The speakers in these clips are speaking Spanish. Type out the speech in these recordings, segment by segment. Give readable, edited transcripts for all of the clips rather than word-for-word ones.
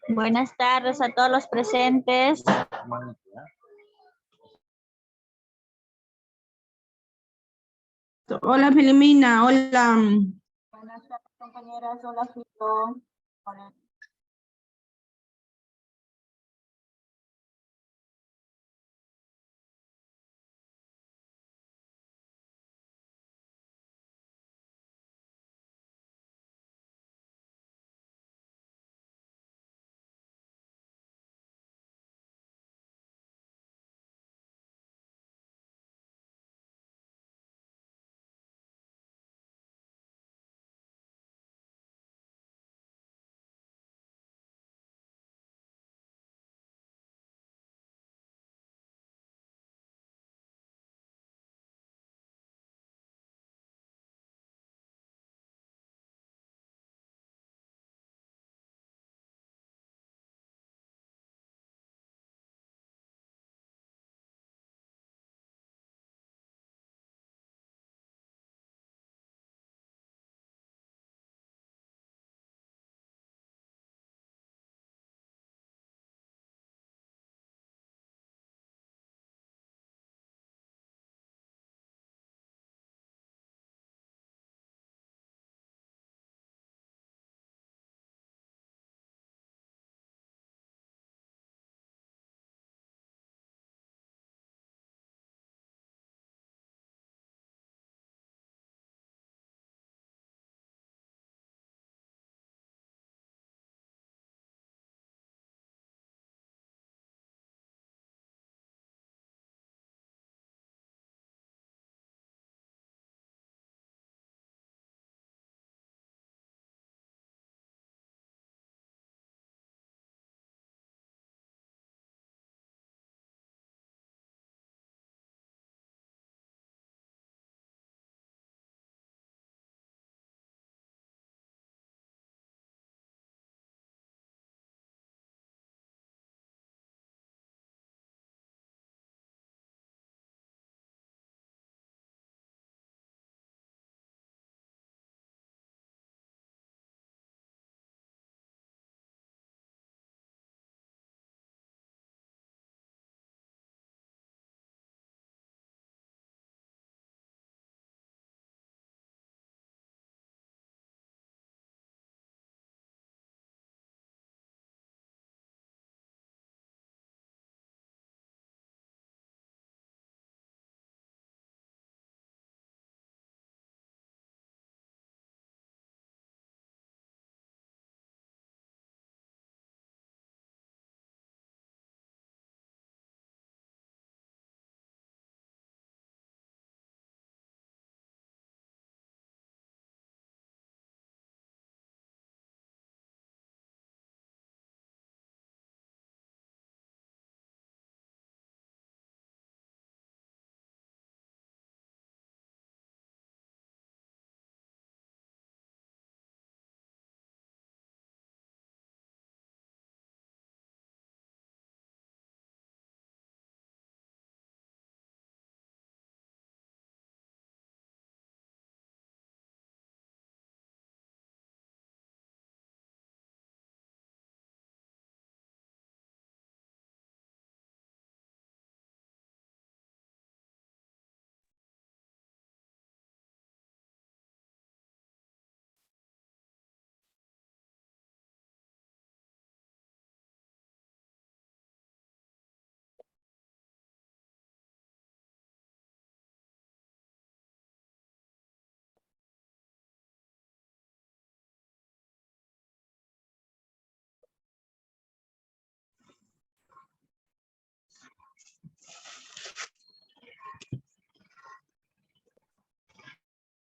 Buenas tardes a todos los presentes. Hola, Filomena. Hola. Buenas tardes, compañeras. Hola, Fito. Hola.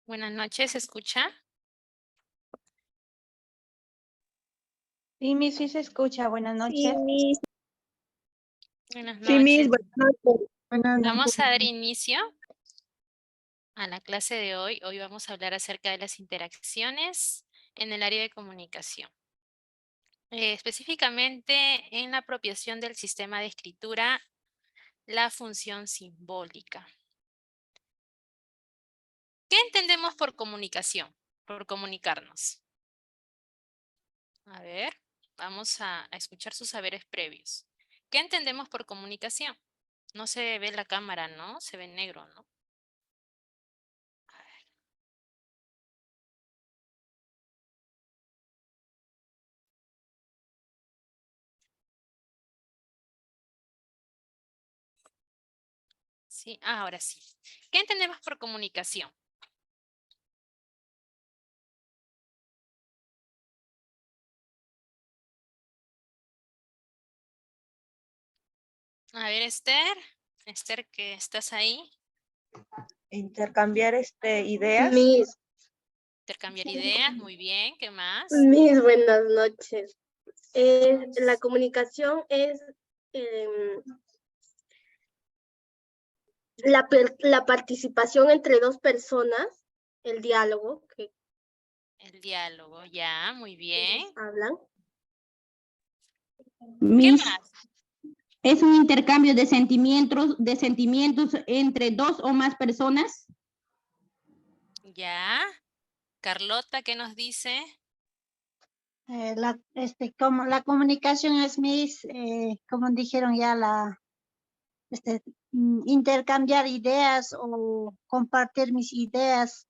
Buenas noches, ¿se escucha? Sí, Miss, sí se escucha. Buenas noches. Sí, Miss. Buenas Sí, Miss. noches. Buenas noches. Vamos a dar inicio a la clase de hoy. Hoy vamos a hablar acerca de las interacciones en el área de comunicación. Específicamente en la apropiación del sistema de escritura, la función simbólica. ¿Qué entendemos por comunicación? Por comunicarnos. A ver, vamos a escuchar sus saberes previos. ¿Qué entendemos por comunicación? No se ve la cámara, ¿no? Se ve negro, ¿no? A ver. Sí, ahora sí. ¿Qué entendemos por comunicación? A ver, Esther. Esther, que estás ahí. Intercambiar ideas. Intercambiar ideas, muy bien. ¿Qué más? Buenas noches. La comunicación es la participación entre dos personas, el diálogo que El diálogo, ya, muy bien. ellos hablan. ¿Qué Miss, más? es un intercambio de sentimientos entre dos o más personas. Ya. Carlota, ¿qué nos dice? Como la comunicación es como dijeron ya, intercambiar ideas o compartir mis ideas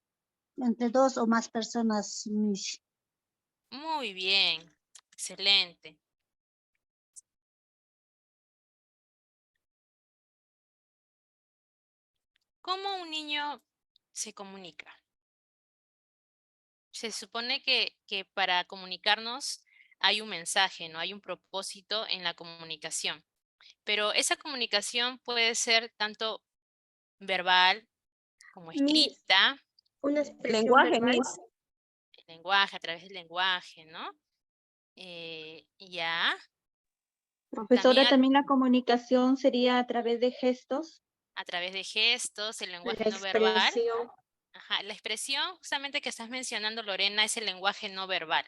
entre dos o más personas. Muy bien. Excelente. ¿Cómo un niño se comunica? Se supone que para comunicarnos hay un mensaje, ¿no? Hay un propósito en la comunicación. Pero esa comunicación puede ser tanto verbal como Miss, escrita, una expresión Lenguaje, verbal. Miss. el lenguaje, a través del lenguaje, ¿no? Ya. Profesora, También también la comunicación sería a través de gestos. a través de gestos, el La lenguaje no verbal. expresión. Ajá, la expresión justamente que estás mencionando, Lorena, es el lenguaje no verbal,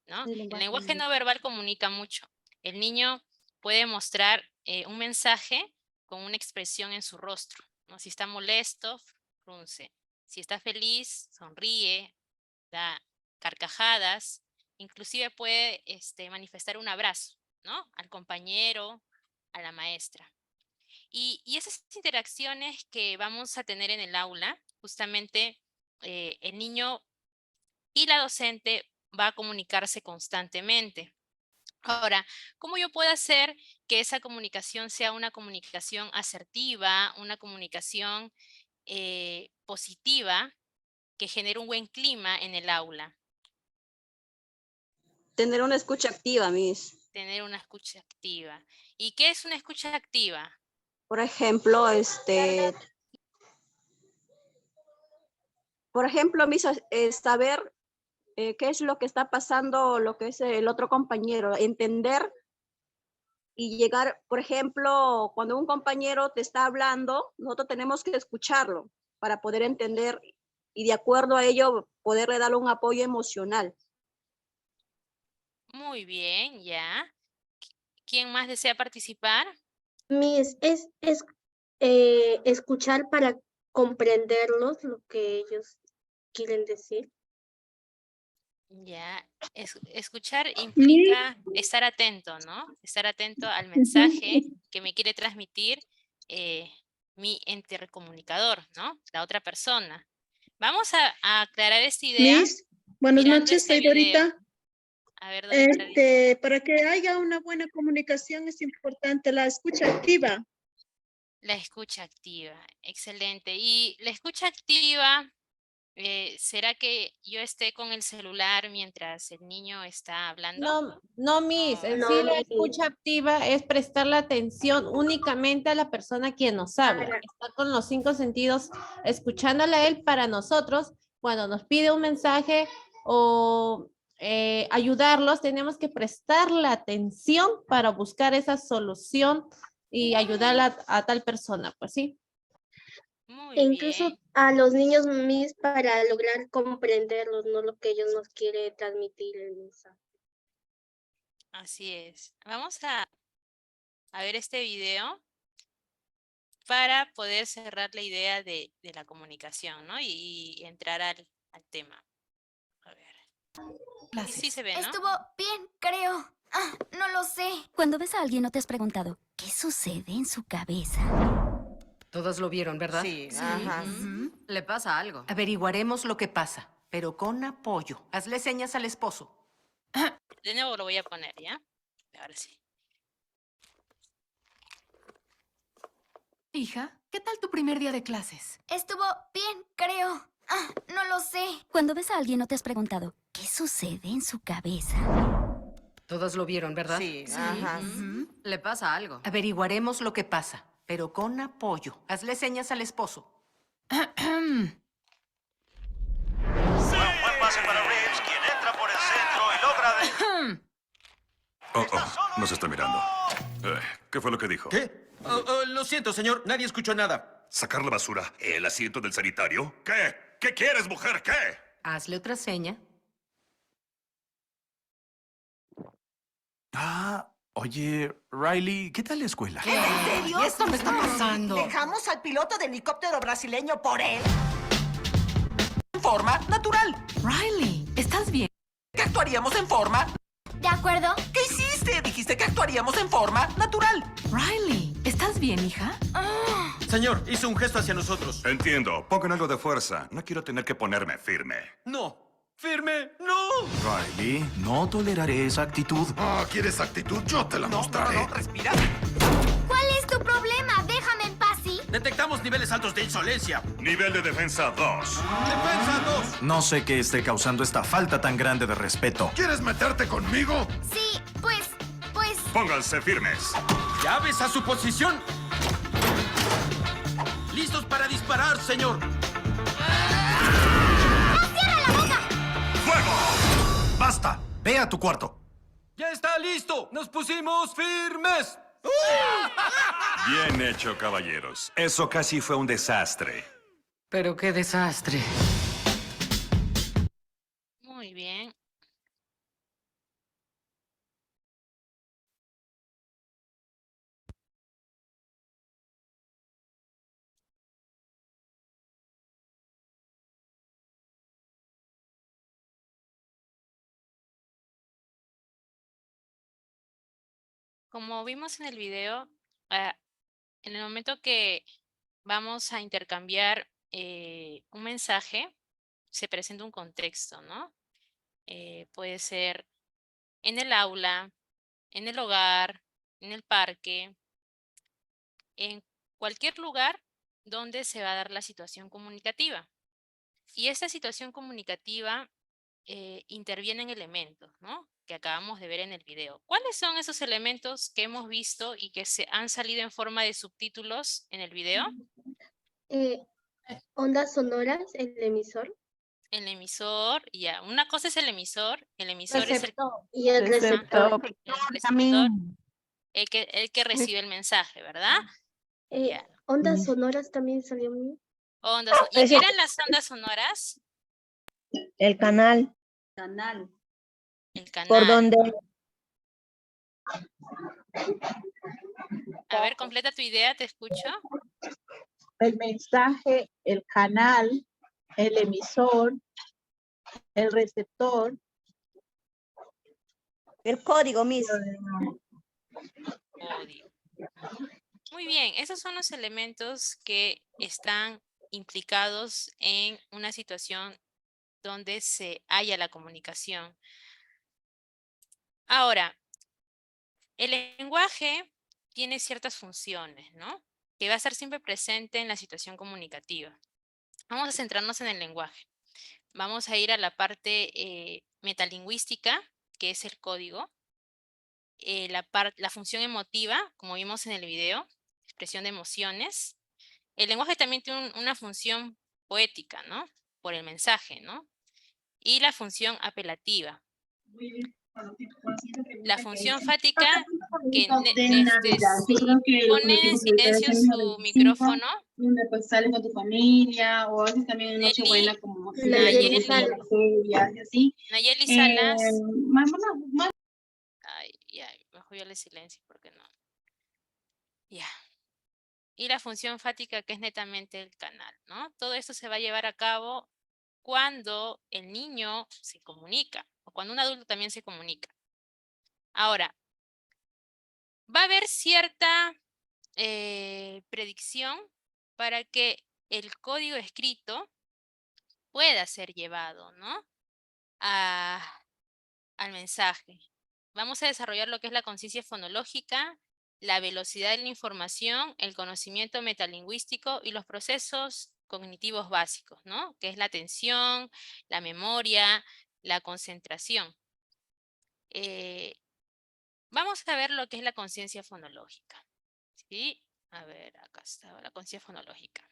¿no? El El lenguaje lenguaje no verbal comunica mucho. El niño puede mostrar un mensaje con una expresión en su rostro, ¿no? Si está molesto, frunce. Si está feliz, sonríe, da carcajadas. Inclusive puede manifestar un abrazo, ¿no? Al compañero, a la maestra. Y esas interacciones que vamos a tener en el aula, justamente el niño y la docente va a comunicarse constantemente. Ahora, ¿cómo yo puedo hacer que esa comunicación sea una comunicación asertiva, una comunicación positiva que genere un buen clima en el aula? Tener una escucha activa, Miss. Tener una escucha activa. ¿Y qué es una escucha activa? Por ejemplo, Miss, saber qué es lo que está pasando, lo que es el otro compañero, entender y llegar, por ejemplo, cuando un compañero te está hablando, nosotros tenemos que escucharlo para poder entender y de acuerdo a ello poderle dar un apoyo emocional. Muy bien, ya. ¿Quién más desea participar? Miss, es escuchar para comprenderlos, lo que ellos quieren decir. Ya, escuchar implica estar atento, ¿no? Estar atento al mensaje que me quiere transmitir mi intercomunicador, ¿no? La otra persona. Vamos a aclarar esta idea Miss, buenas mirando noches, este soy video. Dorita. A ver, Dorita, dice. Para que haya una buena comunicación es importante la escucha activa. La escucha activa, excelente. Y la escucha activa, ¿será que yo esté con el celular mientras el niño está hablando? No, Miss, en No, sí la Miss. escucha activa es prestar la atención únicamente a la persona quien nos habla. Está con los 5 sentidos escuchándole a él para nosotros. Cuando nos pide un mensaje o ayudarlos, tenemos que prestar la atención para buscar esa solución y ayudarla a tal persona, pues sí. Muy Incluso bien. a los niños, Miss, para lograr comprenderlos, no lo que ellos nos quieren transmitir el mensaje. Así es. Vamos a ver este video para poder cerrar la idea de la comunicación, ¿no? Y entrar al tema. A ver. Y sí se ve, ¿no? Estuvo bien, creo. Ah, no lo sé. Cuando ves a alguien, ¿no te has preguntado qué sucede en su cabeza? Todos lo vieron, ¿verdad? Sí, ajá. Le pasa algo. Averiguaremos lo que pasa, pero con apoyo. Hazle señas al esposo. De nuevo lo voy a poner, ¿ya? Ahora sí. Hija, ¿qué tal tu primer día de clases? Estuvo bien, creo. Ah, no lo sé. Cuando ves a alguien, ¿no te has preguntado qué sucede en su cabeza? Todos lo vieron, ¿verdad? Sí, ajá. Le pasa algo. Averiguaremos lo que pasa, pero con apoyo. Hazle señas al esposo. Buen pase para Reeves, quien entra por el centro y logra Nos está mirando. ¿Qué fue lo que dijo? ¿Qué? Lo siento, señor. Nadie escuchó nada. ¿Sacar la basura? ¿El asiento del sanitario? ¿Qué? ¿Qué quieres, mujer? ¿Qué? Hazle otra seña. Oye, Riley, ¿qué tal la escuela? ¿En serio? Esto me está pasando. ¿Dejamos al piloto de helicóptero brasileño por él? En forma natural. Riley, ¿estás bien? ¿Qué actuaríamos en forma? ¿De acuerdo? ¿Qué hiciste? Dijiste que actuaríamos en forma natural. Riley, ¿estás bien, hija? Señor, hizo un gesto hacia nosotros. Entiendo. Pongan algo de fuerza. No quiero tener que ponerme firme. No. ¡Firme! ¡No! Riley, no toleraré esa actitud. ¿Quieres actitud? Yo te la mostraré. No, respira. ¿Cuál es tu problema? Déjame en paz, ¿sí? Detectamos niveles altos de insolencia. Nivel de defensa 2. ¡Defensa 2! No sé qué esté causando esta falta tan grande de respeto. ¿Quieres meterte conmigo? Sí, pues... Pónganse firmes. ¡Llaves a su posición! ¡Listos para disparar, señor! ¡Fuego! ¡Basta! Ve a tu cuarto. ¡Ya está listo! ¡Nos pusimos firmes! Bien hecho, caballeros. Eso casi fue un desastre. Pero qué desastre. Muy bien. Como vimos en el video, en el momento que vamos a intercambiar un mensaje, se presenta un contexto, ¿no? Puede ser en el aula, en el hogar, en el parque, en cualquier lugar donde se va a dar la situación comunicativa. Y esta situación comunicativa intervienen elementos, ¿no? Que acabamos de ver en el video. ¿Cuáles son esos elementos que hemos visto y que se han salido en forma de subtítulos en el video? Ondas sonoras, el emisor. El emisor, ya. Una cosa es el emisor es el Y el receptor. el que recibe el mensaje, ¿verdad? Ya. Ondas sonoras también salió muy. Ondas. ¿Y qué eran las ondas sonoras? El canal. El canal. Por donde. A ver, completa tu idea, te escucho. El mensaje, el canal, el emisor, el receptor. El código mismo. Código. Muy bien, esos son los elementos que están implicados en una situación donde se halla la comunicación. Ahora, el lenguaje tiene ciertas funciones, ¿no? Que va a estar siempre presente en la situación comunicativa. Vamos a centrarnos en el lenguaje. Vamos a ir a la parte metalingüística, que es el código. La función emotiva, como vimos en el video, expresión de emociones. El lenguaje también tiene una función poética, ¿no? Por el mensaje, ¿no? Y la función apelativa. La función fática, que si pone en silencio su micrófono. Pues sales con tu familia, o a veces también en Nochebuena, como Nayeli Salas. Más. Ay, ya, mejor yo le silencio porque no. Ya. Y la función fática, que es netamente el canal, ¿no? Todo esto se va a llevar a cabo cuando el niño se comunica o cuando un adulto también se comunica. Ahora, va a haber cierta predicción para que el código escrito pueda ser llevado, ¿no? Al mensaje. Vamos a desarrollar lo que es la conciencia fonológica, la velocidad de la información, el conocimiento metalingüístico y los procesos cognitivos básicos, ¿no? Que es la atención, la memoria, la concentración. Vamos a ver lo que es la conciencia fonológica. ¿Sí? A ver, acá está la conciencia fonológica.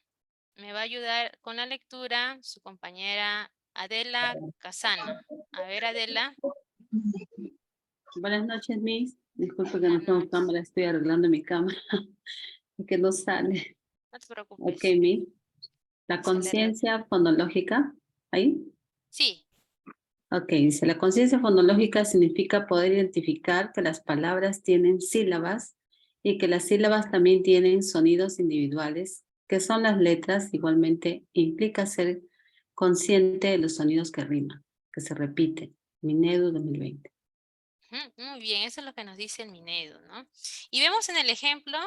Me va a ayudar con la lectura su compañera Adela Casana. A ver, Adela. Buenas noches, Miss. Disculpe que no tengo cámara, estoy arreglando mi cámara. Que no sale. No te preocupes. Ok, Miss. La conciencia fonológica. ¿Ahí? Sí. Ok, dice, la conciencia fonológica significa poder identificar que las palabras tienen sílabas y que las sílabas también tienen sonidos individuales, que son las letras. Igualmente implica ser consciente de los sonidos que riman, que se repiten. Minedu 2020. Muy bien, eso es lo que nos dice el Minedu, ¿no? Y vemos en el ejemplo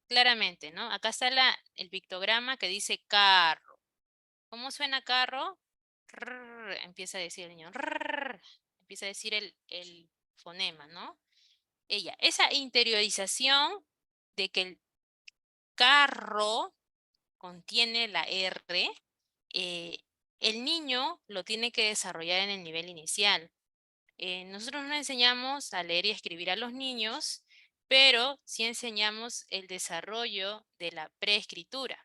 claramente, ¿no? Acá está el pictograma que dice carro. ¿Cómo suena carro? Rrr, empieza a decir el niño. Rrr, empieza a decir el fonema, ¿no? Esa interiorización de que el carro contiene la R, el niño lo tiene que desarrollar en el nivel inicial. Nosotros no enseñamos a leer y escribir a los niños, pero sí enseñamos el desarrollo de la preescritura.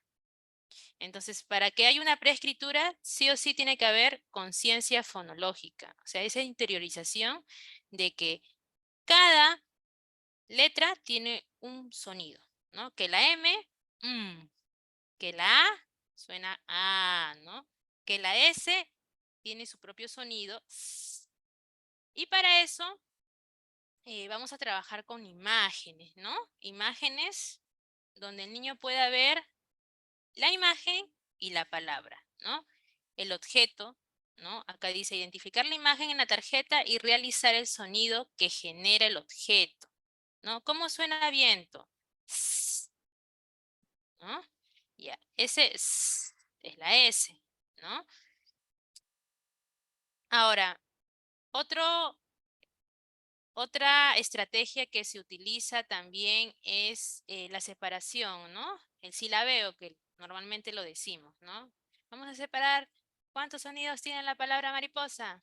Entonces, para que haya una preescritura, sí o sí tiene que haber conciencia fonológica, o sea, esa interiorización de que cada letra tiene un sonido, ¿no? Que la M, que la A suena A, ¿no? Que la S tiene su propio sonido, S. Y para eso vamos a trabajar con imágenes, ¿no? Imágenes donde el niño pueda ver la imagen y la palabra, ¿no? El objeto, ¿no? Acá dice identificar la imagen en la tarjeta y realizar el sonido que genera el objeto, ¿no? ¿Cómo suena viento? S, ¿no? Ya, ese S es la S, ¿no? Ahora, otra estrategia que se utiliza también es la separación, ¿no? El silabeo, que normalmente lo decimos, ¿no? Vamos a separar. ¿Cuántos sonidos tiene la palabra mariposa?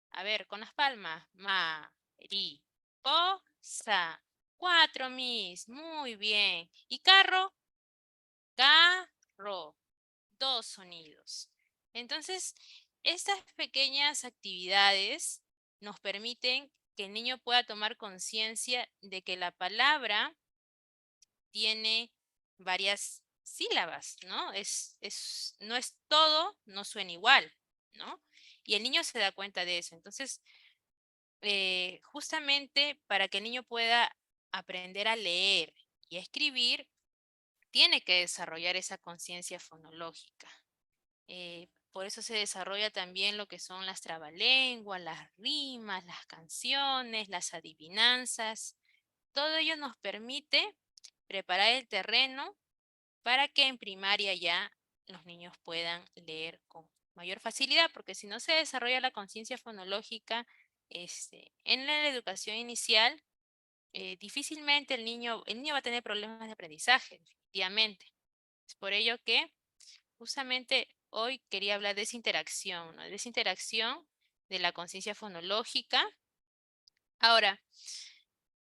A ver, con las palmas. Ma-ri-po-sa. 4, Miss. Muy bien. ¿Y carro? Carro. 2 sonidos. Entonces, estas pequeñas actividades nos permiten que el niño pueda tomar conciencia de que la palabra tiene varias sílabas, ¿no? No es todo, no suena igual, ¿no? Y el niño se da cuenta de eso. Entonces, justamente para que el niño pueda aprender a leer y a escribir, tiene que desarrollar esa conciencia fonológica. Por eso se desarrolla también lo que son las trabalenguas, las rimas, las canciones, las adivinanzas. Todo ello nos permite preparar el terreno para que en primaria ya los niños puedan leer con mayor facilidad, porque si no se desarrolla la conciencia fonológica en la educación inicial, difícilmente el niño va a tener problemas de aprendizaje, definitivamente. Es por ello que justamente hoy quería hablar de esa interacción, ¿no? De esa interacción de la conciencia fonológica. Ahora,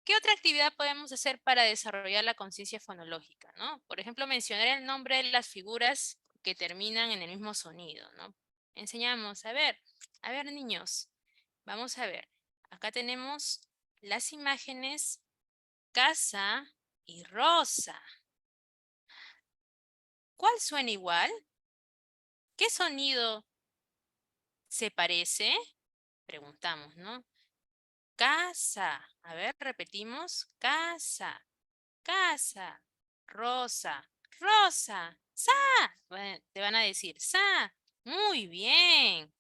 ¿qué otra actividad podemos hacer para desarrollar la conciencia fonológica, ¿no? Por ejemplo, mencionar el nombre de las figuras que terminan en el mismo sonido, ¿no? Enseñamos, a ver niños, vamos a ver. Acá tenemos las imágenes casa y rosa. ¿Cuál suena igual? ¿Qué sonido se parece? Preguntamos, ¿no? Casa. A ver, repetimos. Casa. Casa. Rosa. Rosa. Sa. Bueno, te van a decir sa. Muy bien.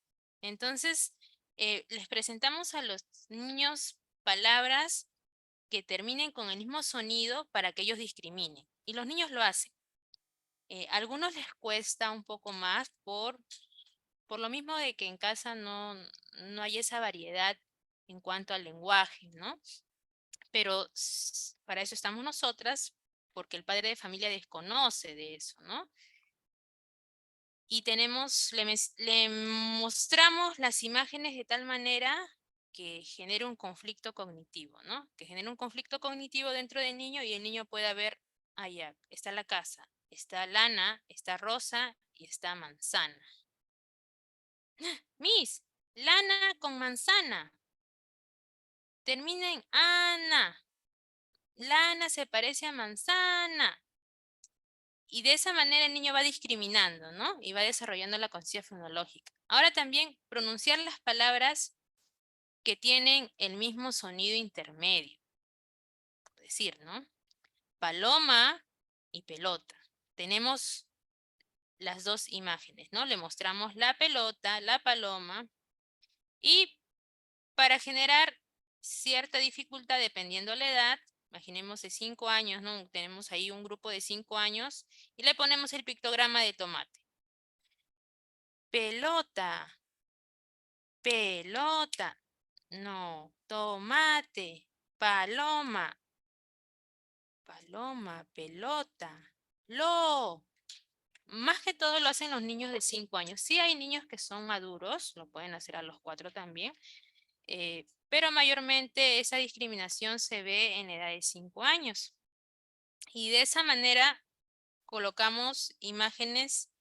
Entonces, les presentamos a los niños palabras que terminen con el mismo sonido para que ellos discriminen. Y los niños lo hacen. A algunos les cuesta un poco más por lo mismo de que en casa no hay esa variedad en cuanto al lenguaje, ¿no? Pero para eso estamos nosotras, porque el padre de familia desconoce de eso, ¿no? Y le mostramos las imágenes de tal manera que genere un conflicto cognitivo, ¿no? Que genere un conflicto cognitivo dentro del niño y el niño pueda ver, ah, ya, está la casa, está lana, está rosa y está manzana. Miss, lana con manzana. Termina en ana. Lana se parece a manzana. Y de esa manera el niño va discriminando, ¿no? Y va desarrollando la conciencia fonológica. Ahora también pronunciar las palabras que tienen el mismo sonido intermedio. Por decir, ¿no? Paloma y pelota. Tenemos las dos imágenes, ¿no? Le mostramos la pelota, la paloma. Y para generar cierta dificultad dependiendo la edad, imaginemos de 5 años, ¿no? Tenemos ahí un grupo de 5 años y le ponemos el pictograma de tomate. Pelota. Pelota. No. Tomate. Paloma. Paloma. Pelota. Lo. Más que todo lo hacen los niños de 5 años. Sí hay niños que son maduros, lo pueden hacer a los 4 también. Pero mayormente esa discriminación se ve en edad de 5 años. Y de esa manera colocamos imágenes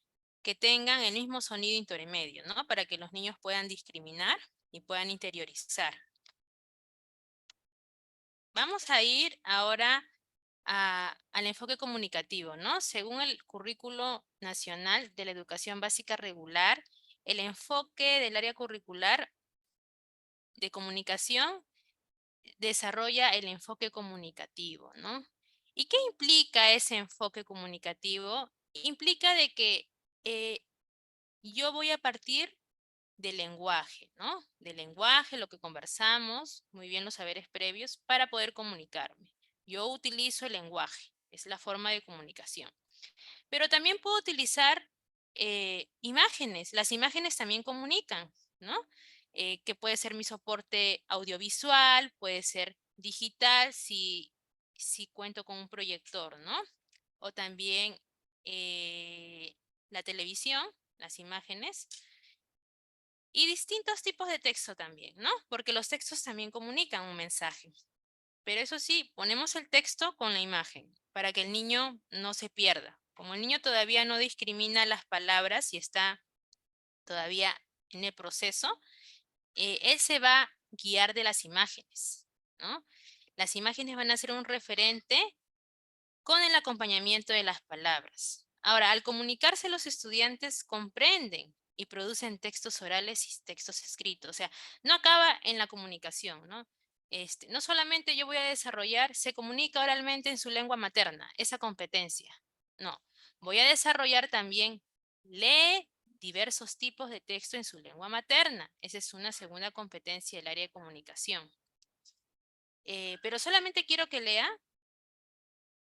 que tengan el mismo sonido intermedio, ¿no? Para que los niños puedan discriminar y puedan interiorizar. Vamos a ir ahora al enfoque comunicativo, ¿no? Según el Currículo Nacional de la Educación Básica Regular, el enfoque del área curricular de comunicación desarrolla el enfoque comunicativo, ¿no? ¿Y qué implica ese enfoque comunicativo? Implica de que yo voy a partir del lenguaje, ¿no? Del lenguaje, lo que conversamos, muy bien los saberes previos, para poder comunicarme. Yo utilizo el lenguaje, es la forma de comunicación. Pero también puedo utilizar imágenes. Las imágenes también comunican, ¿no? Que puede ser mi soporte audiovisual, puede ser digital si cuento con un proyector, ¿no? O también la televisión, las imágenes. Y distintos tipos de texto también, ¿no? Porque los textos también comunican un mensaje. Pero eso sí, ponemos el texto con la imagen para que el niño no se pierda. Como el niño todavía no discrimina las palabras y está todavía en el proceso, él se va a guiar de las imágenes, ¿no? Las imágenes van a ser un referente con el acompañamiento de las palabras. Ahora, al comunicarse los estudiantes comprenden y producen textos orales y textos escritos. O sea, no acaba en la comunicación, ¿no? No solamente yo voy a desarrollar, se comunica oralmente en su lengua materna, esa competencia. No, voy a desarrollar también, lee diversos tipos de texto en su lengua materna. Esa es una segunda competencia del área de comunicación. Pero solamente quiero que lea.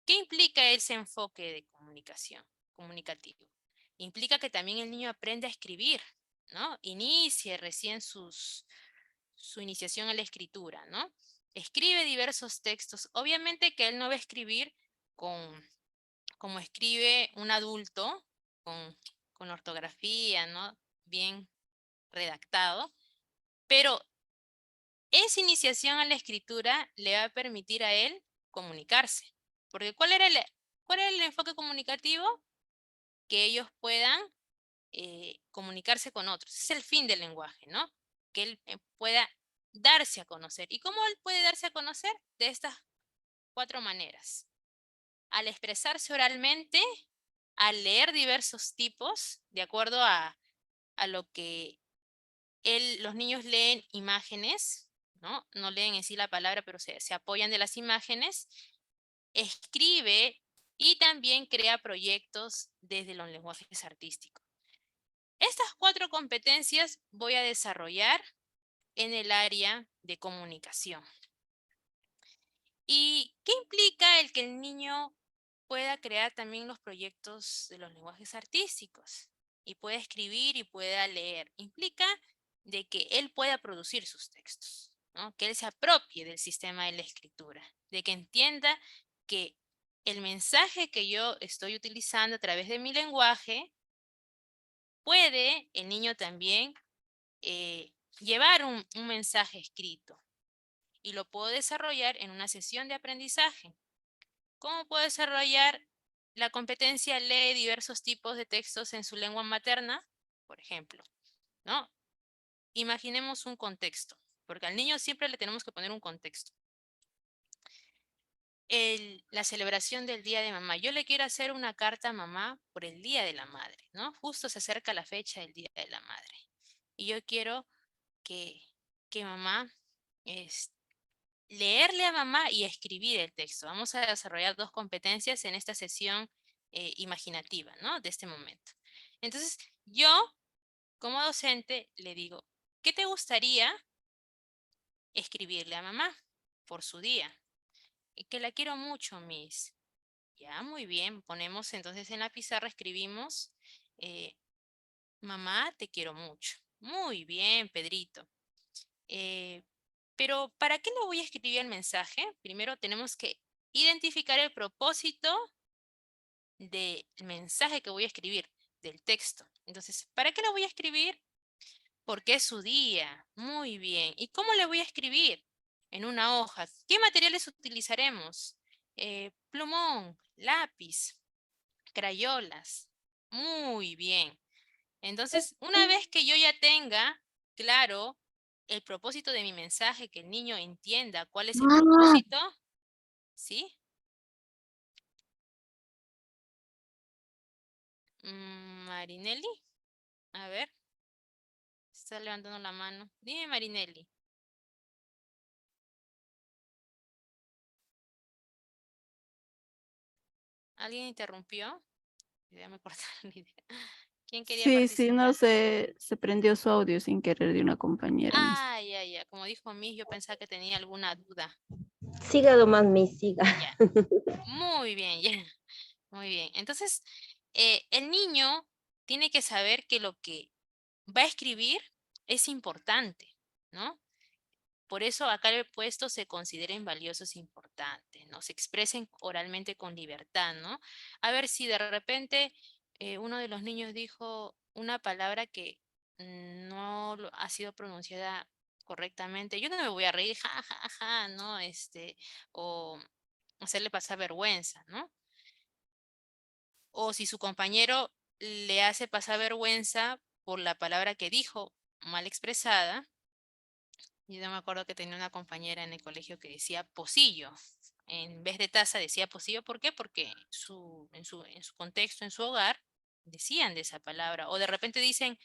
¿Qué implica ese enfoque de comunicación, comunicativo? Implica que también el niño aprende a escribir, ¿no? Inicie recién su iniciación a la escritura, ¿no? Escribe diversos textos. Obviamente que él no va a escribir como escribe un adulto, con ortografía, ¿no? Bien redactado. Pero esa iniciación a la escritura le va a permitir a él comunicarse. Porque ¿cuál era el enfoque comunicativo? Que ellos puedan comunicarse con otros. Es el fin del lenguaje, ¿no? Que él pueda darse a conocer. ¿Y cómo él puede darse a conocer? De estas 4 maneras. Al expresarse oralmente, al leer diversos tipos, de acuerdo a lo que los niños leen imágenes, ¿no? No leen en sí la palabra, pero se apoyan de las imágenes. Escribe y también crea proyectos desde los lenguajes artísticos. Estas 4 competencias voy a desarrollar en el área de comunicación. ¿Y qué implica el que el niño pueda crear también los proyectos de los lenguajes artísticos? Y pueda escribir y pueda leer. Implica de que él pueda producir sus textos, ¿no? Que él se apropie del sistema de la escritura, de que entienda que el mensaje que yo estoy utilizando a través de mi lenguaje, puede el niño también llevar un mensaje escrito y lo puedo desarrollar en una sesión de aprendizaje. ¿Cómo puedo desarrollar la competencia lee diversos tipos de textos en su lengua materna? Por ejemplo, ¿no? Imaginemos un contexto, porque al niño siempre le tenemos que poner un contexto. La celebración del Día de Mamá. Yo le quiero hacer una carta a mamá por el Día de la Madre, ¿no? Justo se acerca la fecha del Día de la Madre. Y yo quiero que mamá, leerle a mamá y escribir el texto. Vamos a desarrollar 2 competencias en esta sesión imaginativa, ¿no? De este momento. Entonces, yo, como docente, le digo, ¿qué te gustaría escribirle a mamá por su día? Y que la quiero mucho, Miss. Ya, muy bien. Ponemos entonces en la pizarra, escribimos, mamá, te quiero mucho. Muy bien, Pedrito. Pero, ¿para qué le voy a escribir el mensaje? Primero tenemos que identificar el propósito del mensaje que voy a escribir, del texto. Entonces, ¿para qué le voy a escribir? Porque es su día. Muy bien. ¿Y cómo le voy a escribir? En una hoja. ¿Qué materiales utilizaremos? Plumón, lápiz, crayolas. Muy bien. Entonces, una vez que yo ya tenga claro el propósito de mi mensaje, que el niño entienda cuál es el propósito, ¿sí? Marinelli, a ver, está levantando la mano. Dime, Marinelli. ¿Alguien interrumpió? Ya me cortaron la idea. ¿Quién quería Sí, participar? no, se prendió su audio sin querer de una compañera. Ah, ya. Como dijo Miss, yo pensaba que tenía alguna duda. Siga nomás, Miss, siga. Ya. Muy bien, ya. Muy bien. Entonces, el niño tiene que saber que lo que va a escribir es importante, ¿no? Por eso acá el puesto se consideren valiosos e importantes, ¿no? Se expresen oralmente con libertad, ¿no? A ver si de repente uno de los niños dijo una palabra que no ha sido pronunciada correctamente. Yo no me voy a reír, ja, ¿no? O hacerle pasar vergüenza, ¿no? O si su compañero le hace pasar vergüenza por la palabra que dijo mal expresada. Yo no me acuerdo que tenía una compañera en el colegio que decía pocillo. En vez de taza decía pocillo. ¿Por qué? Porque en su contexto, en su hogar, decían de esa palabra. O de repente dicen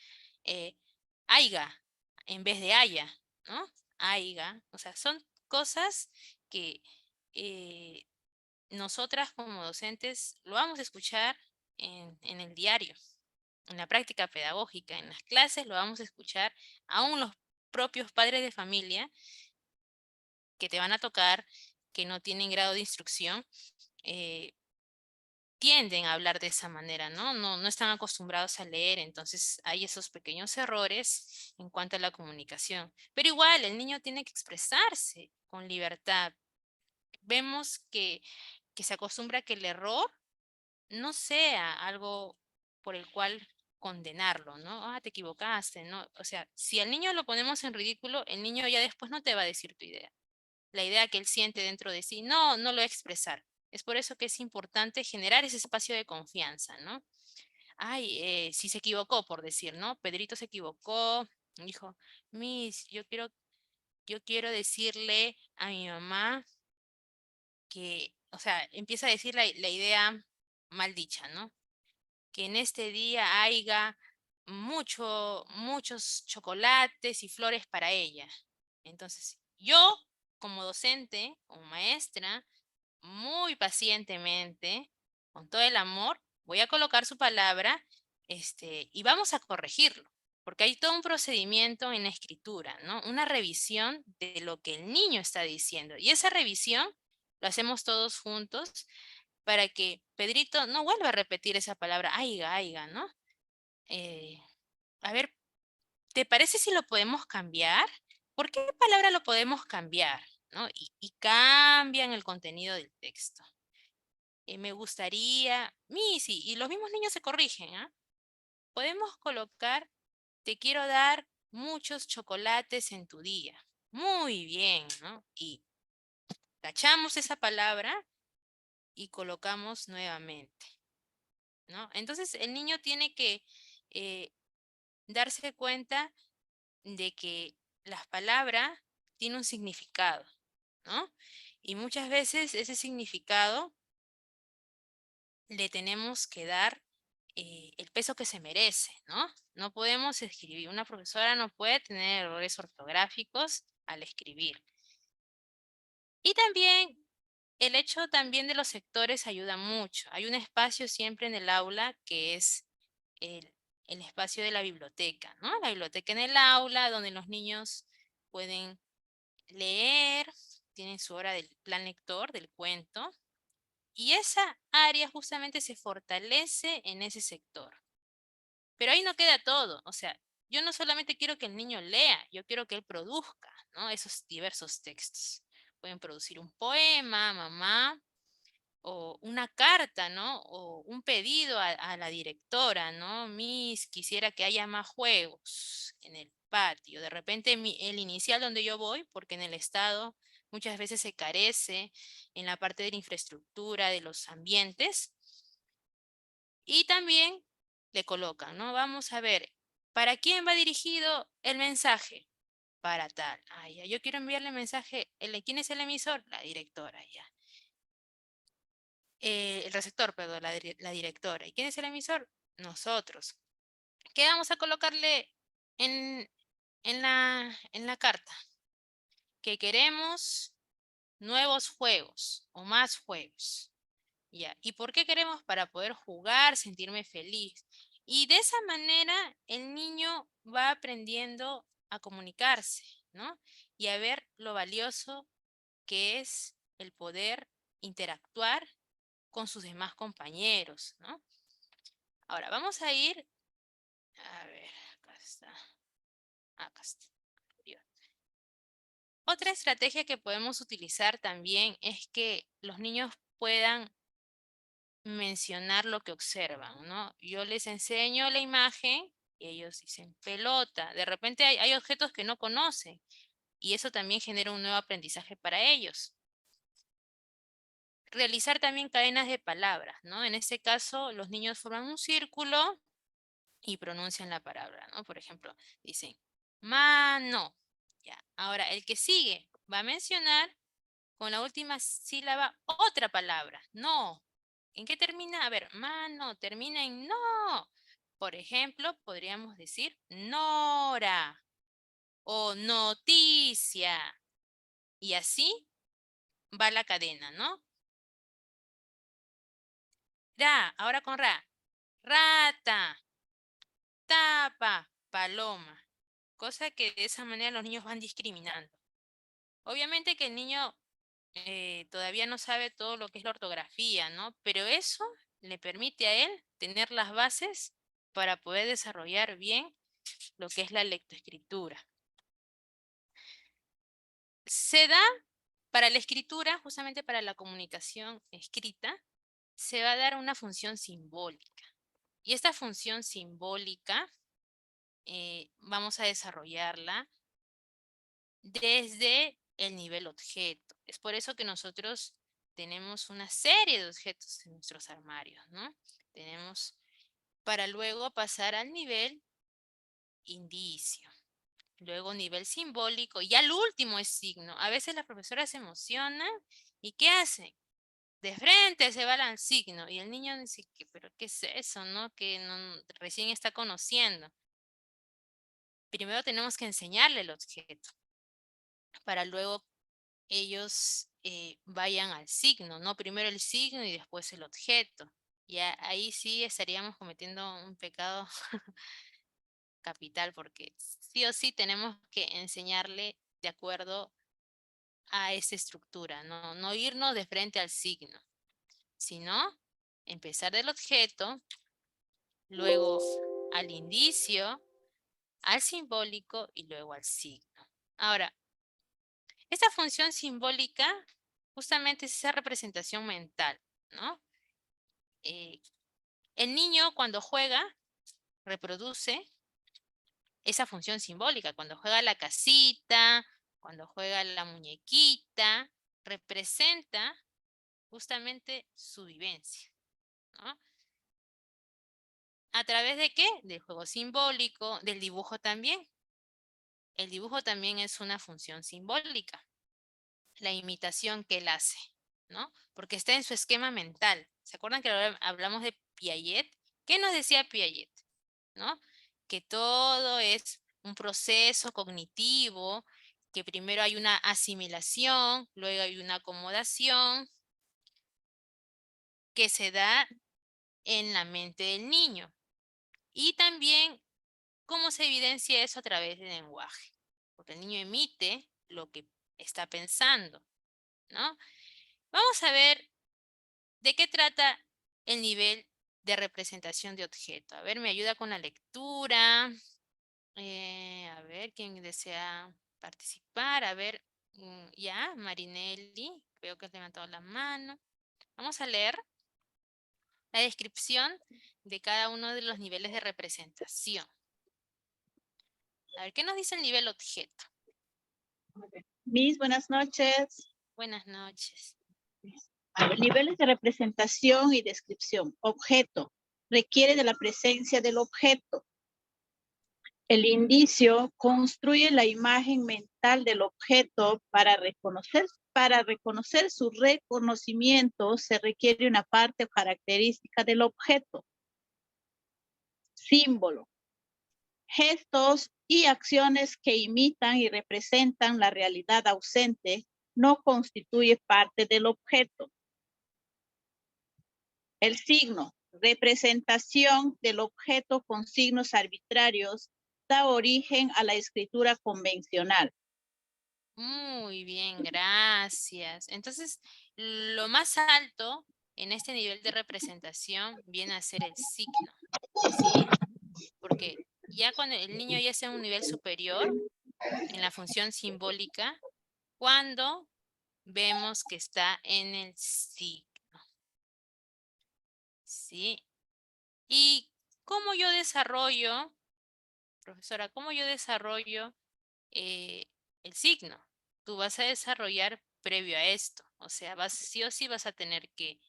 aiga en vez de haya, ¿no? Aiga. O sea, son cosas que nosotras como docentes lo vamos a escuchar en el diario, en la práctica pedagógica, en las clases lo vamos a escuchar, aún los propios padres de familia que te van a tocar, que no tienen grado de instrucción, tienden a hablar de esa manera, ¿no? No están acostumbrados a leer, entonces hay esos pequeños errores en cuanto a la comunicación. Pero igual, el niño tiene que expresarse con libertad. Vemos que se acostumbra que el error no sea algo por el cual condenarlo, ¿no? Ah, te equivocaste, ¿no? O sea, si al niño lo ponemos en ridículo, el niño ya después no te va a decir tu idea. La idea que él siente dentro de sí, no lo va a expresar. Es por eso que es importante generar ese espacio de confianza, ¿no? Ay, si se equivocó, por decir, ¿no? Pedrito se equivocó, dijo, Miss, yo quiero decirle a mi mamá que, o sea, empieza a decir la idea mal dicha, ¿no? Que en este día haya muchos chocolates y flores para ella. Entonces, yo como docente, como maestra, muy pacientemente, con todo el amor, voy a colocar su palabra y vamos a corregirlo, porque hay todo un procedimiento en la escritura, ¿no? Una revisión de lo que el niño está diciendo. Y esa revisión lo hacemos todos juntos para que Pedrito no vuelva a repetir esa palabra, aiga, aiga, ¿no? A ver, ¿te parece si lo podemos cambiar? ¿Por qué palabra lo podemos cambiar? ¿No? Y cambian el contenido del texto. Me gustaría, sí, y los mismos niños se corrigen, ¿ah? Podemos colocar, te quiero dar muchos chocolates en tu día. Muy bien, ¿no? Y tachamos esa palabra y colocamos nuevamente, ¿no? Entonces el niño tiene que darse cuenta de que las palabras tienen un significado, ¿no? Y muchas veces ese significado le tenemos que dar el peso que se merece, ¿no? No podemos escribir, una profesora no puede tener errores ortográficos al escribir. Y también el hecho también de los sectores ayuda mucho. Hay un espacio siempre en el aula que es el espacio de la biblioteca, ¿no? La biblioteca en el aula donde los niños pueden leer, tienen su hora del plan lector, del cuento, y esa área justamente se fortalece en ese sector. Pero ahí no queda todo, o sea, yo no solamente quiero que el niño lea, yo quiero que él produzca, ¿no? Esos diversos textos. Pueden producir un poema, mamá, o una carta, ¿no? O un pedido a la directora, ¿no? Miss, quisiera que haya más juegos en el patio. De repente el inicial donde yo voy, porque en el estado muchas veces se carece en la parte de la infraestructura, de los ambientes. Y también le colocan, ¿no? Vamos a ver, ¿para quién va dirigido el mensaje? Para tal. Ah, ya, yo quiero enviarle mensaje. ¿Quién es el emisor? La directora, ya. El receptor, perdón, la directora. ¿Y quién es el emisor? Nosotros. ¿Qué vamos a colocarle en la carta? Que queremos nuevos juegos o más juegos. Ya. ¿Y por qué queremos? Para poder jugar, sentirme feliz. Y de esa manera el niño va aprendiendo a comunicarse, ¿no? Y a ver lo valioso que es el poder interactuar con sus demás compañeros, ¿no? Ahora vamos a ir, a ver, acá está. Otra estrategia que podemos utilizar también es que los niños puedan mencionar lo que observan, ¿no? Yo les enseño la imagen y ellos dicen pelota. De repente hay objetos que no conocen y eso también genera un nuevo aprendizaje para ellos. Realizar también cadenas de palabras, ¿no? En este caso, los niños forman un círculo y pronuncian la palabra, ¿no? Por ejemplo, dicen mano. Ya. Ahora, el que sigue va a mencionar con la última sílaba otra palabra. No. ¿En qué termina? A ver, mano, termina en no. Por ejemplo, podríamos decir nora o noticia. Y así va la cadena, ¿no? Ra, ahora con ra. Rata, tapa, paloma. Cosa que de esa manera los niños van discriminando. Obviamente que el niño todavía no sabe todo lo que es la ortografía, ¿no? Pero eso le permite a él tener las bases para poder desarrollar bien lo que es la lectoescritura. Se da para la escritura, justamente para la comunicación escrita, se va a dar una función simbólica. Y esta función simbólica vamos a desarrollarla desde el nivel objeto. Es por eso que nosotros tenemos una serie de objetos en nuestros armarios, ¿no? Tenemos para luego pasar al nivel indicio. Luego nivel simbólico. Y al último es signo. A veces las profesoras se emocionan. ¿Y qué hacen? De frente se van al signo. Y el niño dice, ¿pero qué es eso, no? Que recién está conociendo. Primero tenemos que enseñarle el objeto. Para luego ellos vayan al signo, ¿no? Primero el signo y después el objeto. Ya ahí sí estaríamos cometiendo un pecado capital, porque sí o sí tenemos que enseñarle de acuerdo a esa estructura, no irnos de frente al signo, sino empezar del objeto, luego al indicio, al simbólico y luego al signo. Ahora, esta función simbólica justamente es esa representación mental, ¿no? El niño cuando juega reproduce esa función simbólica. Cuando juega la casita, cuando juega la muñequita, representa justamente su vivencia, ¿no? ¿A través de qué? Del juego simbólico, del dibujo también. El dibujo también es una función simbólica. La imitación que él hace, ¿no? Porque está en su esquema mental. ¿Se acuerdan que hablamos de Piaget? ¿Qué nos decía Piaget? ¿No? Que todo es un proceso cognitivo, que primero hay una asimilación, luego hay una acomodación que se da en la mente del niño. Y también cómo se evidencia eso a través del lenguaje. Porque el niño emite lo que está pensando, ¿no? Vamos a ver de qué trata el nivel de representación de objeto. A ver, me ayuda con la lectura. A ver, ¿quién desea participar? A ver, ya, Marinelli, veo que has levantado la mano. Vamos a leer la descripción de cada uno de los niveles de representación. A ver, ¿qué nos dice el nivel objeto? Miss, buenas noches. Buenas noches. A ver, niveles de representación y descripción. Objeto. Requiere de la presencia del objeto. El indicio construye la imagen mental del objeto para reconocer su reconocimiento se requiere una parte o característica del objeto. Símbolo. Gestos y acciones que imitan y representan la realidad ausente no constituye parte del objeto. El signo. Representación del objeto con signos arbitrarios da origen a la escritura convencional. Muy bien, gracias. Entonces, lo más alto en este nivel de representación viene a ser el signo, ¿sí? Porque ya cuando el niño ya está en un nivel superior, en la función simbólica, cuando vemos que está en el signo, ¿sí? ¿Y cómo yo desarrollo, profesora, cómo yo desarrollo el signo? Tú vas a desarrollar previo a esto. O sea, sí o sí vas a tener que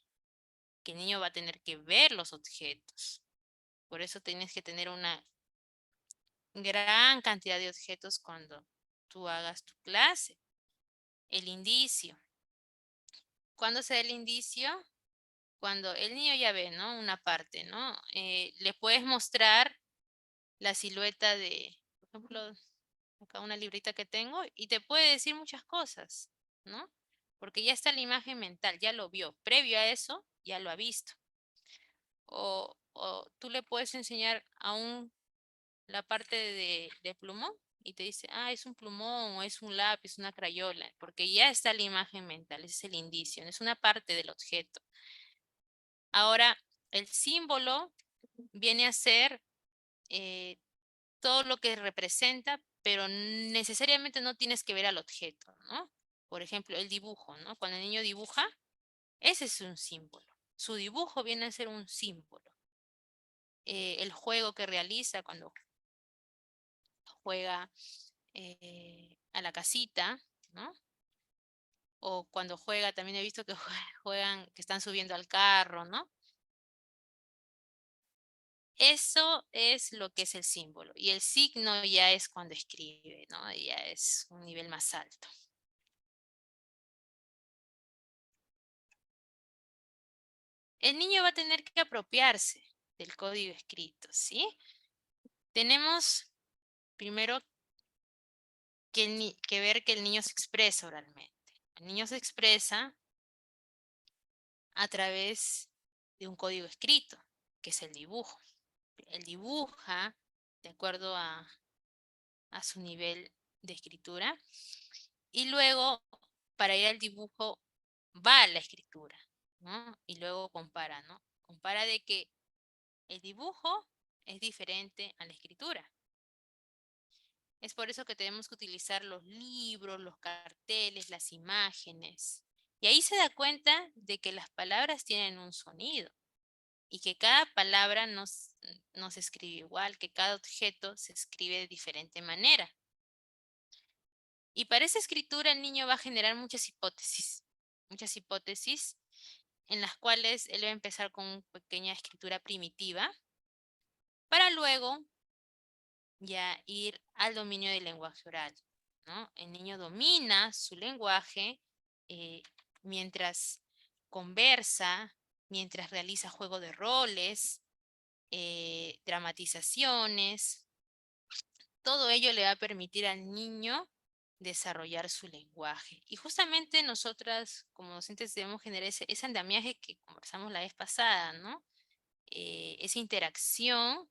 el niño va a tener que ver los objetos. Por eso tienes que tener una gran cantidad de objetos cuando tú hagas tu clase. El indicio. ¿Cuándo se da el indicio? Cuando el niño ya ve, ¿no? Una parte, ¿no? Le puedes mostrar la silueta de, por ejemplo, acá una librita que tengo y te puede decir muchas cosas, ¿no? Porque ya está la imagen mental, ya lo vio. Previo a eso, ya lo ha visto. O tú le puedes enseñar aún la parte de plumón y te dice, ah, es un plumón o es un lápiz, una crayola, porque ya está la imagen mental, ese es el indicio, es una parte del objeto. Ahora, el símbolo viene a ser todo lo que representa, pero necesariamente no tienes que ver al objeto, ¿no? Por ejemplo, el dibujo, ¿no? Cuando el niño dibuja, ese es un símbolo. Su dibujo viene a ser un símbolo. El juego que realiza cuando juega a la casita, ¿no? O cuando juega, también he visto que juegan, que están subiendo al carro, ¿no? Eso es lo que es el símbolo. Y el signo ya es cuando escribe, ¿no? Ya es un nivel más alto. El niño va a tener que apropiarse del código escrito, ¿sí? Tenemos primero que ver que el niño se expresa oralmente. El niño se expresa a través un código escrito, que es el dibujo. Él dibuja de acuerdo a su nivel de escritura. Y luego, para ir al dibujo, va a la escritura, ¿no? Y luego compara, ¿no? Compara de que el dibujo es diferente a la escritura. Es por eso que tenemos que utilizar los libros, los carteles, las imágenes. Y ahí se da cuenta de que las palabras tienen un sonido y que cada palabra no se escribe igual, que cada objeto se escribe de diferente manera. Y para esa escritura el niño va a generar muchas hipótesis en las cuales él va a empezar con una pequeña escritura primitiva para luego ya ir al dominio del lenguaje oral, ¿no? El niño domina su lenguaje mientras conversa, mientras realiza juego de roles, dramatizaciones. Todo ello le va a permitir al niño desarrollar su lenguaje. Y justamente nosotras como docentes debemos generar ese andamiaje que conversamos la vez pasada, ¿no? Esa interacción,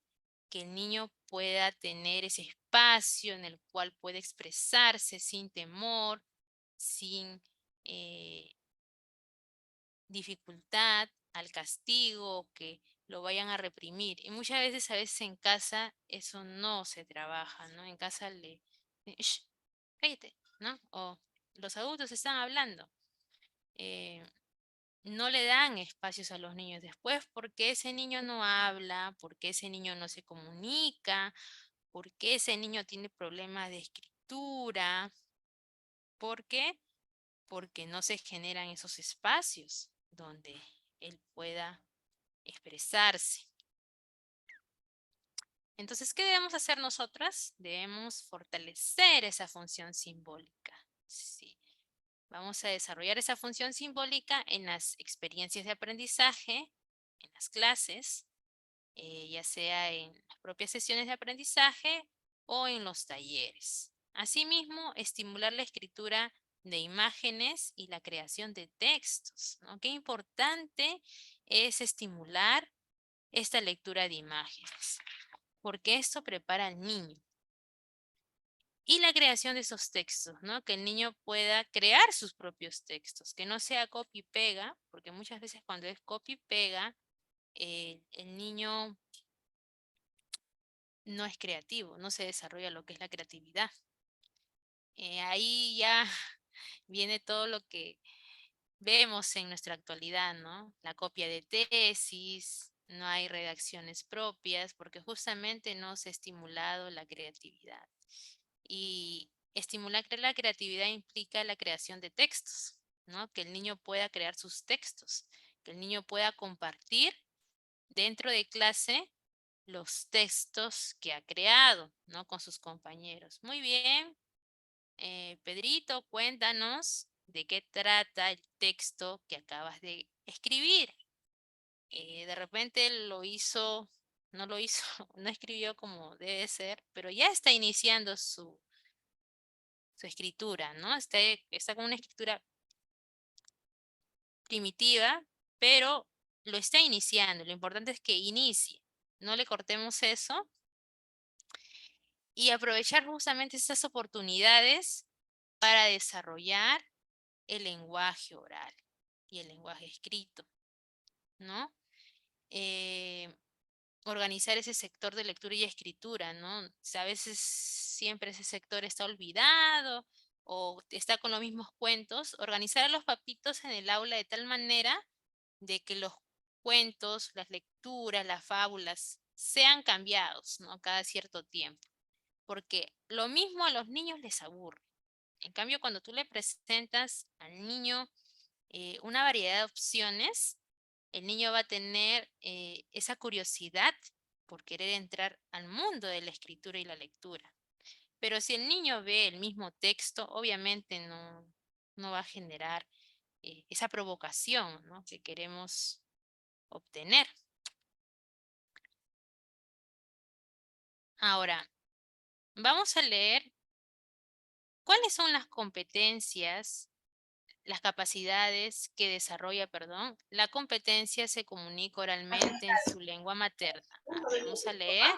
que el niño pueda tener ese espacio en el cual puede expresarse sin temor, sin dificultad al castigo, que lo vayan a reprimir. Y muchas veces, a veces en casa, eso no se trabaja, ¿no? En casa "Shh, cállate", ¿no? O los adultos están hablando. No le dan espacios a los niños después porque ese niño no habla, porque ese niño no se comunica, porque ese niño tiene problemas de escritura. ¿Por qué? Porque no se generan esos espacios donde él pueda expresarse. Entonces, ¿qué debemos hacer nosotras? Debemos fortalecer esa función simbólica. Sí. Vamos a desarrollar esa función simbólica en las experiencias de aprendizaje, en las clases, ya sea en las propias sesiones de aprendizaje o en los talleres. Asimismo, estimular la escritura de imágenes y la creación de textos, ¿no? Qué importante es estimular esta lectura de imágenes, porque esto prepara al niño. Y la creación de esos textos, ¿no? Que el niño pueda crear sus propios textos, que no sea copy y pega, porque muchas veces cuando es copy y pega, el niño no es creativo, no se desarrolla lo que es la creatividad. Ahí ya viene todo lo que vemos en nuestra actualidad, ¿no? La copia de tesis, no hay redacciones propias, porque justamente no se ha estimulado la creatividad. Y estimular la creatividad implica la creación de textos, ¿no? Que el niño pueda crear sus textos, que el niño pueda compartir dentro de clase los textos que ha creado, ¿no? Con sus compañeros. Muy bien. Pedrito, cuéntanos de qué trata el texto que acabas de escribir. De repente no lo hizo, no escribió como debe ser, pero ya está iniciando su escritura, ¿no? Está con una escritura primitiva, pero lo está iniciando. Lo importante es que inicie. No le cortemos eso. Y aprovechar justamente esas oportunidades para desarrollar el lenguaje oral y el lenguaje escrito, ¿no? Organizar ese sector de lectura y escritura, ¿no? O sea, a veces siempre ese sector está olvidado o está con los mismos cuentos. Organizar a los papitos en el aula de tal manera de que los cuentos, las lecturas, las fábulas sean cambiados, ¿no? Cada cierto tiempo. Porque lo mismo a los niños les aburre. En cambio, cuando tú le presentas al niño una variedad de opciones, el niño va a tener esa curiosidad por querer entrar al mundo de la escritura y la lectura. Pero si el niño ve el mismo texto, obviamente no va a generar esa provocación, ¿no? Que queremos obtener. Ahora, vamos a leer cuáles son las competencias las capacidades que desarrolla, la competencia se comunica oralmente en su lengua materna. Vamos a leer.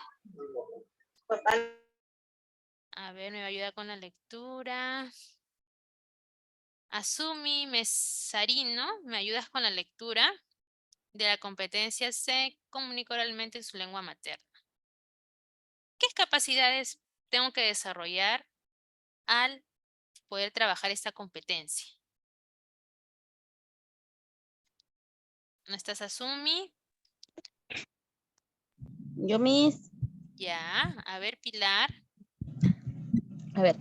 A ver, me va a ayudar con la lectura. Asumi Mesarino, ¿me ayudas con la lectura? De la competencia se comunica oralmente en su lengua materna. ¿Qué capacidades tengo que desarrollar al poder trabajar esta competencia? ¿No estás, Asumi? Yo, Miss. Ya, a ver, Pilar. A ver,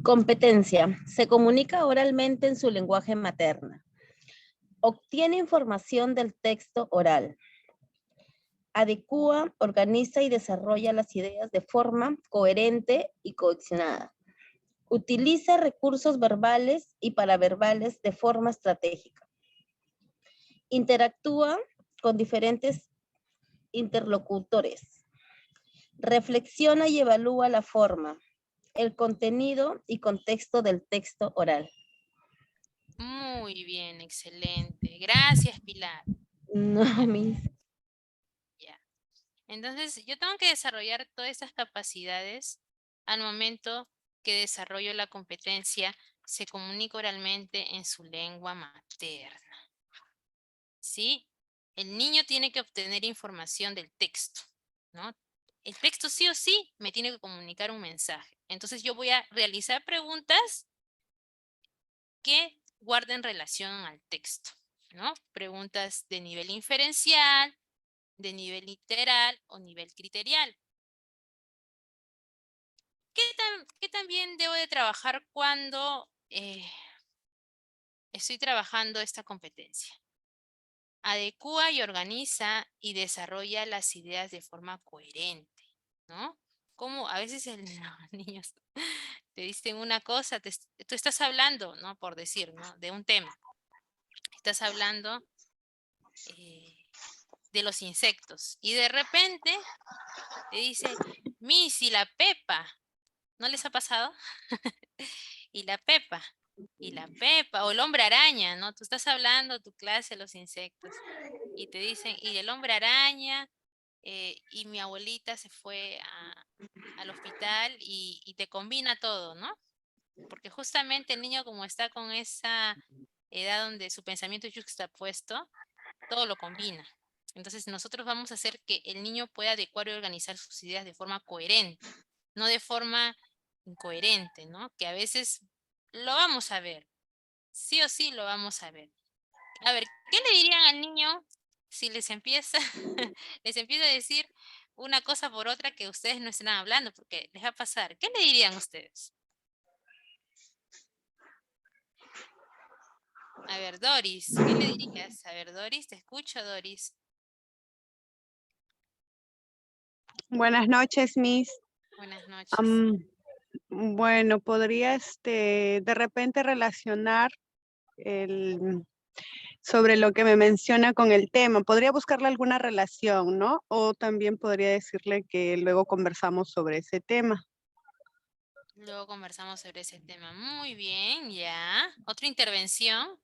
competencia. Se comunica oralmente en su lenguaje materno. Obtiene información del texto oral. Adecúa, organiza y desarrolla las ideas de forma coherente y cohesionada. Utiliza recursos verbales y paraverbales de forma estratégica. Interactúa con diferentes interlocutores. Reflexiona y evalúa la forma, el contenido y contexto del texto oral. Muy bien, excelente. Gracias, Pilar. No, Miss. Ya. Entonces, yo tengo que desarrollar todas estas capacidades al momento que desarrollo la competencia, se comunica oralmente en su lengua materna. ¿Sí? El niño tiene que obtener información del texto, ¿no? El texto sí o sí me tiene que comunicar un mensaje. Entonces yo voy a realizar preguntas que guarden relación al texto, ¿no? Preguntas de nivel inferencial, de nivel literal o nivel criterial. ¿Qué también debo de trabajar cuando estoy trabajando esta competencia? Adecúa y organiza y desarrolla las ideas de forma coherente, ¿no? Como a veces los niños te dicen una cosa, tú estás hablando, ¿no? Por decir, ¿no? De un tema. Estás hablando de los insectos y de repente te dice, Miss, y la Pepa. ¿No les ha pasado? Y la Pepa. O el hombre araña, ¿no? Tú estás hablando tu clase de los insectos y te dicen, y el hombre araña, y mi abuelita se fue al hospital y te combina todo, ¿no? Porque justamente el niño, como está con esa edad donde su pensamiento está puesto, todo lo combina. Entonces nosotros vamos a hacer que el niño pueda adecuar y organizar sus ideas de forma coherente, no de forma incoherente, ¿no? Que a veces lo vamos a ver. Sí o sí lo vamos a ver. A ver, ¿qué le dirían al niño si les empieza a decir una cosa por otra que ustedes no están hablando? Porque les va a pasar. ¿Qué le dirían ustedes? A ver, Doris, ¿qué le dirías? A ver, Doris, te escucho, Doris. Buenas noches, Miss. Buenas noches. Bueno, podría de repente relacionar sobre lo que me menciona con el tema. Podría buscarle alguna relación, ¿no? O también podría decirle que luego conversamos sobre ese tema. Luego conversamos sobre ese tema. Muy bien, ya. ¿Otra intervención?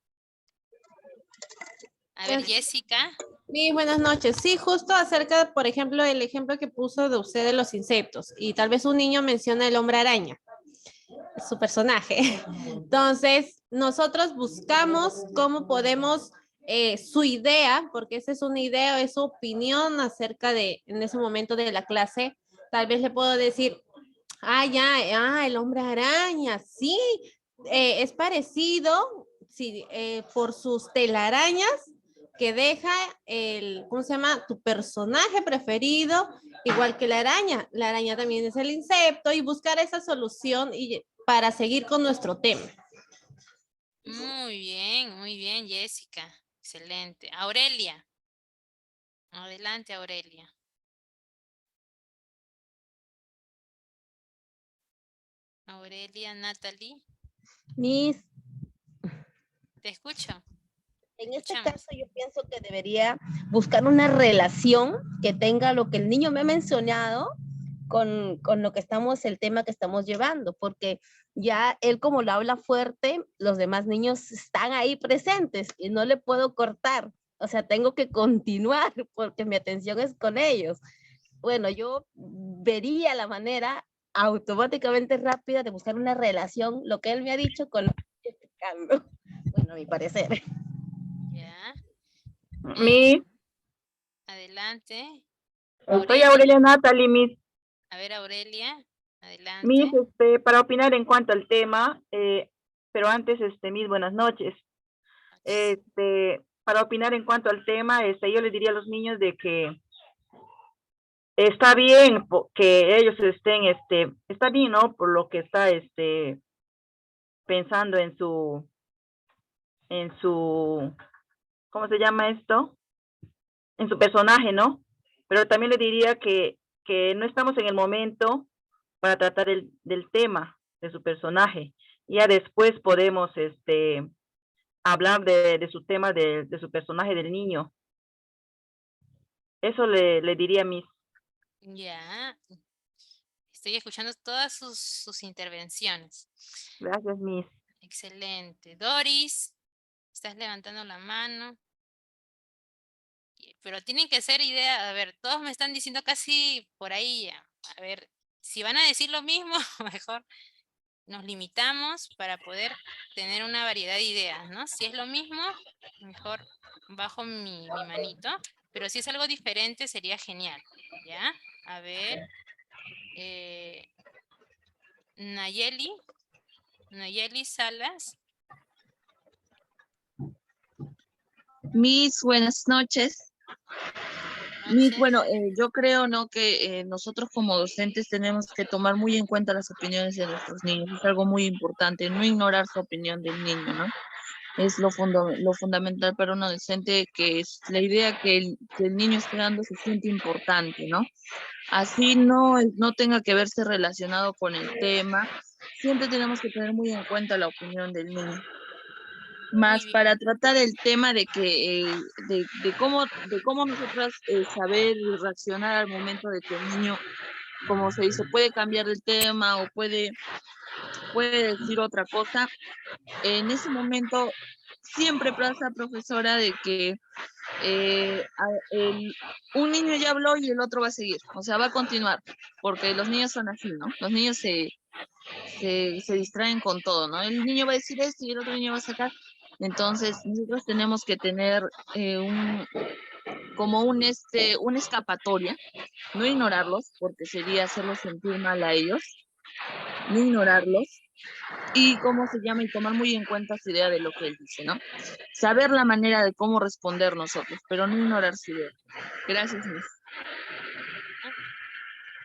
A ver, Jessica. Sí, buenas noches. Sí, justo acerca, por ejemplo, el ejemplo que puso de usted de los insectos. Y tal vez un niño menciona el hombre araña, su personaje. Entonces, nosotros buscamos cómo podemos, su idea, porque esa es una idea, es su opinión acerca de, en ese momento de la clase. Tal vez le puedo decir, el hombre araña, sí, es parecido, sí, por sus telarañas, que deja ¿cómo se llama? Tu personaje preferido, igual que la araña. La araña también es el insecto y buscar esa solución para seguir con nuestro tema. Muy bien, Jessica. Excelente. Aurelia. Adelante, Aurelia. Aurelia, Natalie. Miss. Te escucho. En este caso yo pienso que debería buscar una relación que tenga lo que el niño me ha mencionado con lo que estamos, el tema que estamos llevando, porque ya él como lo habla fuerte, los demás niños están ahí presentes y no le puedo cortar. O sea, tengo que continuar porque mi atención es con ellos. Bueno, yo vería la manera automáticamente rápida de buscar una relación, lo que él me ha dicho con lo que estoy explicando. Bueno, a mi parecer. Ya. Miss, Adelante. soy Aurelia Natalie, Miss. A ver, Aurelia, adelante. Miss, para opinar en cuanto al tema, pero antes, Miss, buenas noches. Para opinar en cuanto al tema, yo les diría a los niños de que está bien que ellos estén, está bien, ¿no? Por lo que está, pensando en su, ¿cómo se llama esto? En su personaje, ¿no? Pero también le diría que no estamos en el momento para tratar del tema de su personaje. Ya después podemos, hablar de su tema, de su personaje del niño. Eso le diría a Miss. Ya. Estoy escuchando todas sus intervenciones. Gracias, Miss. Excelente. Doris, estás levantando la mano. Pero tienen que ser ideas, a ver, todos me están diciendo casi por ahí. A ver, si van a decir lo mismo, mejor nos limitamos para poder tener una variedad de ideas, ¿no? Si es lo mismo, mejor bajo mi manito. Pero si es algo diferente, sería genial, ¿ya? A ver. Nayeli Salas. Miss, buenas noches. Miss, bueno, yo creo, ¿no?, que nosotros como docentes tenemos que tomar muy en cuenta las opiniones de nuestros niños. Es algo muy importante, no ignorar su opinión del niño, ¿no? Es lo fundamental para un adolescente, que es la idea que el niño esté dando se siente importante, ¿no? Así no tenga que verse relacionado con el tema. Siempre tenemos que tener muy en cuenta la opinión del niño. Más para tratar el tema de que de cómo nosotras saber reaccionar al momento de que el niño, como se dice, puede cambiar el tema o puede decir otra cosa. En ese momento siempre pasa, profesora, de que un niño ya habló y el otro va a seguir, o sea, va a continuar, porque los niños son así, ¿no? Los niños se distraen con todo, ¿no? El niño va a decir esto y el otro niño va a sacar. Entonces, nosotros tenemos que tener una escapatoria, no ignorarlos, porque sería hacerlos sentir mal a ellos, no ignorarlos, y y tomar muy en cuenta su idea de lo que él dice, ¿no? Saber la manera de cómo responder nosotros, pero no ignorar su idea. Gracias, Miss.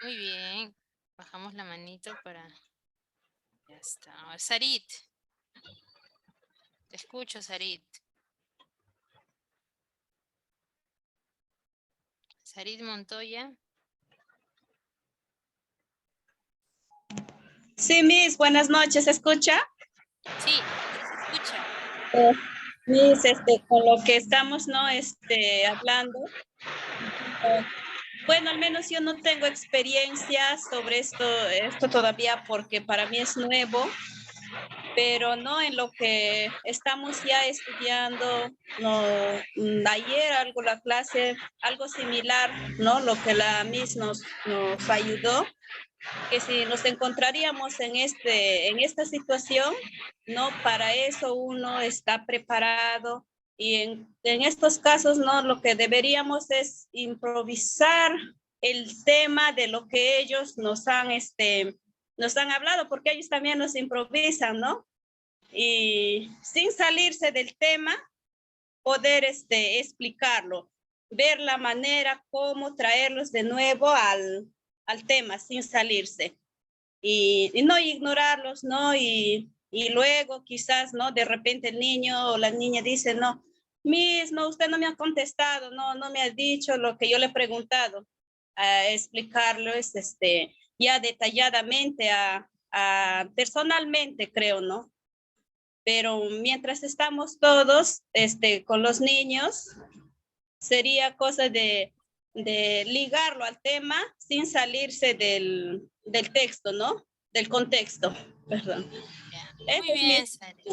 Muy bien. Bajamos la manito para... Ya está. Sarit. Te escucho, Sarit. Sarit Montoya. Sí, Miss, buenas noches, ¿se escucha? Sí, se escucha. Miss, con lo que estamos, ¿no? Hablando. Bueno, al menos yo no tengo experiencia sobre esto todavía, porque para mí es nuevo, pero no, en lo que estamos ya estudiando, no, ayer la clase, algo similar, ¿no? Lo que la Miss nos ayudó, que si nos encontraríamos en esta situación, ¿no? Para eso uno está preparado, y en estos casos, ¿no? Lo que deberíamos es improvisar el tema de lo que ellos nos han hablado, porque ellos también nos improvisan, ¿no? Y sin salirse del tema, poder explicarlo, ver la manera cómo traerlos de nuevo al tema sin salirse, y no ignorarlos, ¿no? Y luego quizás, ¿no? De repente el niño o la niña dice, no, Miss, no, usted no me ha contestado, no me ha dicho lo que yo le he preguntado. A explicarlo ya detalladamente, personalmente, creo, ¿no? Pero mientras estamos todos con los niños, sería cosa de de ligarlo al tema sin salirse del texto, ¿no? Del contexto, perdón. Muy bien, Sarit.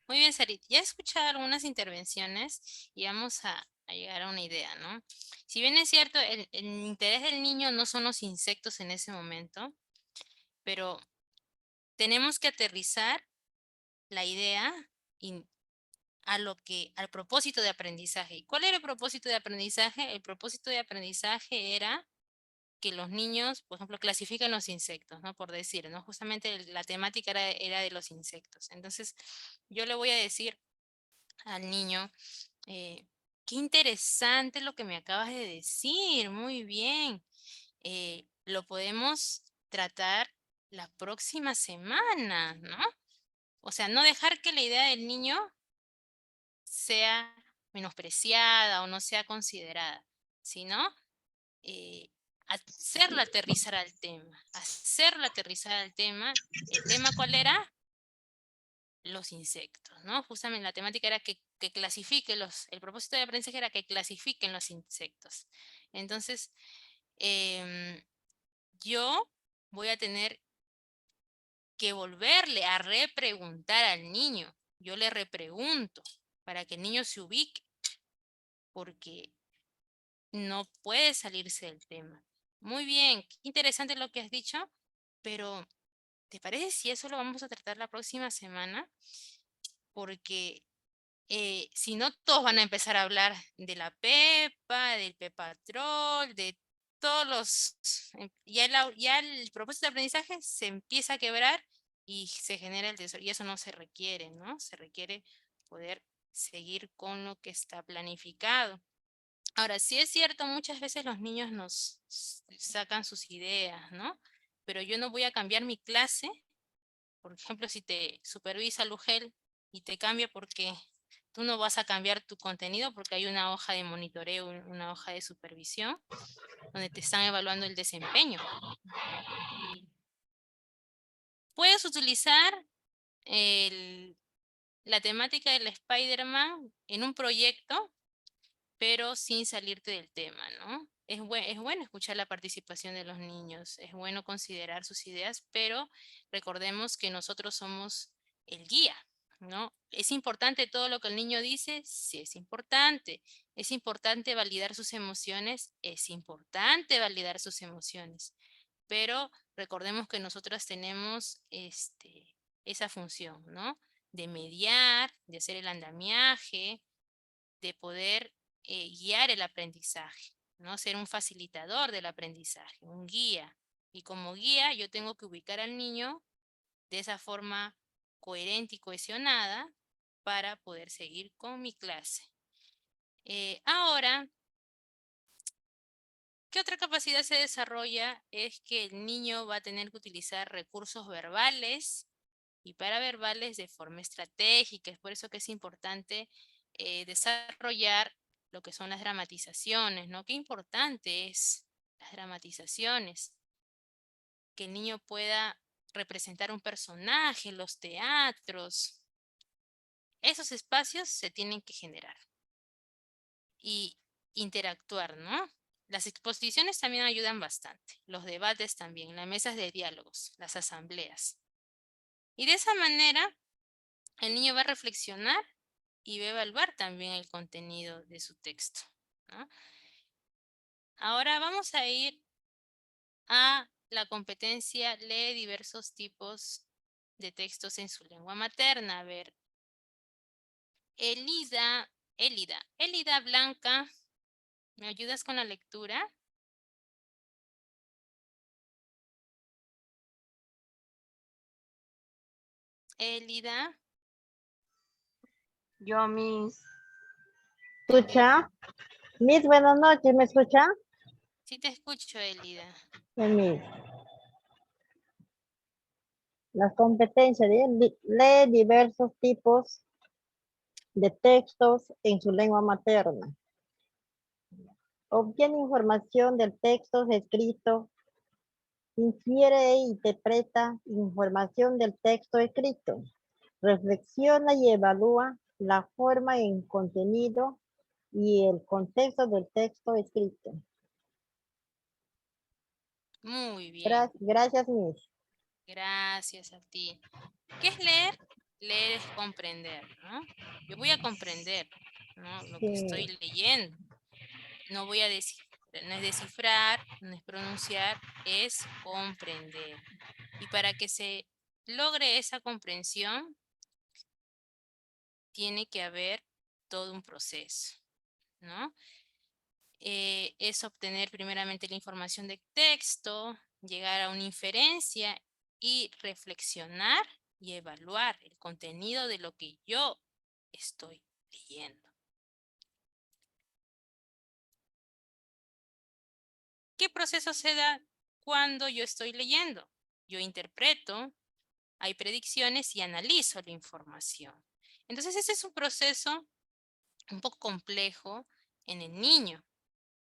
Muy bien, Sarit. Ya he escuchado algunas intervenciones y vamos a llegar a una idea, ¿no? Si bien es cierto, el interés del niño no son los insectos en ese momento, pero tenemos que aterrizar la idea al propósito de aprendizaje. ¿Y cuál era el propósito de aprendizaje? El propósito de aprendizaje era que los niños, por ejemplo, clasifican los insectos, ¿no? Por decir, ¿no? Justamente la temática era de los insectos. Entonces, yo le voy a decir al niño, qué interesante lo que me acabas de decir, muy bien. Lo podemos tratar la próxima semana, ¿no? O sea, no dejar que la idea del niño sea menospreciada o no sea considerada, sino hacerla aterrizar al tema, hacerla aterrizar al tema. ¿El tema cuál era? Los insectos, ¿no? Justamente la temática era que clasifique el propósito de aprendizaje era que clasifiquen los insectos. Entonces, yo voy a tener que volverle a repreguntar al niño. Yo le repregunto para que el niño se ubique, porque no puede salirse del tema. Muy bien, qué interesante lo que has dicho, pero ¿te parece si eso lo vamos a tratar la próxima semana? Porque si no, todos van a empezar a hablar de la Pepa, del Pepatrol, de todos los... Ya el propósito de aprendizaje se empieza a quebrar y se genera el desorden. Y eso no se requiere, ¿no? Se requiere poder seguir con lo que está planificado. Ahora, sí es cierto, muchas veces los niños nos sacan sus ideas, ¿no? Pero yo no voy a cambiar mi clase. Por ejemplo, si te supervisa Lugel y te cambia porque tú no vas a cambiar tu contenido porque hay una hoja de monitoreo, una hoja de supervisión, donde te están evaluando el desempeño. Y puedes utilizar la temática del Spider-Man en un proyecto, pero sin salirte del tema, ¿no? Es bueno escuchar la participación de los niños, es bueno considerar sus ideas, pero recordemos que nosotros somos el guía, ¿no? ¿Es importante todo lo que el niño dice? Sí, es importante. ¿Es importante validar sus emociones? Es importante validar sus emociones. Pero recordemos que nosotros tenemos esa función, ¿no? De mediar, de hacer el andamiaje, de poder guiar el aprendizaje, ¿no? Ser un facilitador del aprendizaje, un guía. Y como guía yo tengo que ubicar al niño de esa forma coherente y cohesionada para poder seguir con mi clase. Ahora, ¿qué otra capacidad se desarrolla? Es que el niño va a tener que utilizar recursos verbales y paraverbales de forma estratégica. Es por eso que es importante desarrollar lo que son las dramatizaciones, ¿no? Qué importante es las dramatizaciones. Que el niño pueda representar un personaje, los teatros. Esos espacios se tienen que generar. Y interactuar, ¿no? Las exposiciones también ayudan bastante. Los debates también, las mesas de diálogos, las asambleas. Y de esa manera, el niño va a reflexionar y va a evaluar también el contenido de su texto, ¿no? Ahora vamos a ir a la competencia lee diversos tipos de textos en su lengua materna. A ver, Elida Blanca, ¿me ayudas con la lectura? Elida. Yo, Miss. ¿Escucha? Miss, buenas noches, ¿me escucha? Sí te escucho, Elida. Miss. Las competencias de lee diversos tipos de textos en su lengua materna. Obtiene información del texto escrito. Infiere e interpreta información del texto escrito. Reflexiona y evalúa la forma en contenido y el contexto del texto escrito. Muy bien. Gracias, Miss. Gracias a ti. ¿Qué es leer? Leer es comprender, ¿no? Yo voy a comprender, ¿no? Lo que estoy leyendo. No voy a decir, no es descifrar, no es pronunciar, es comprender. Y para que se logre esa comprensión, tiene que haber todo un proceso, ¿no? Es obtener primeramente la información de texto, llegar a una inferencia y reflexionar y evaluar el contenido de lo que yo estoy leyendo. ¿Qué proceso se da cuando yo estoy leyendo? Yo interpreto, hay predicciones y analizo la información. Entonces ese es un proceso un poco complejo en el niño,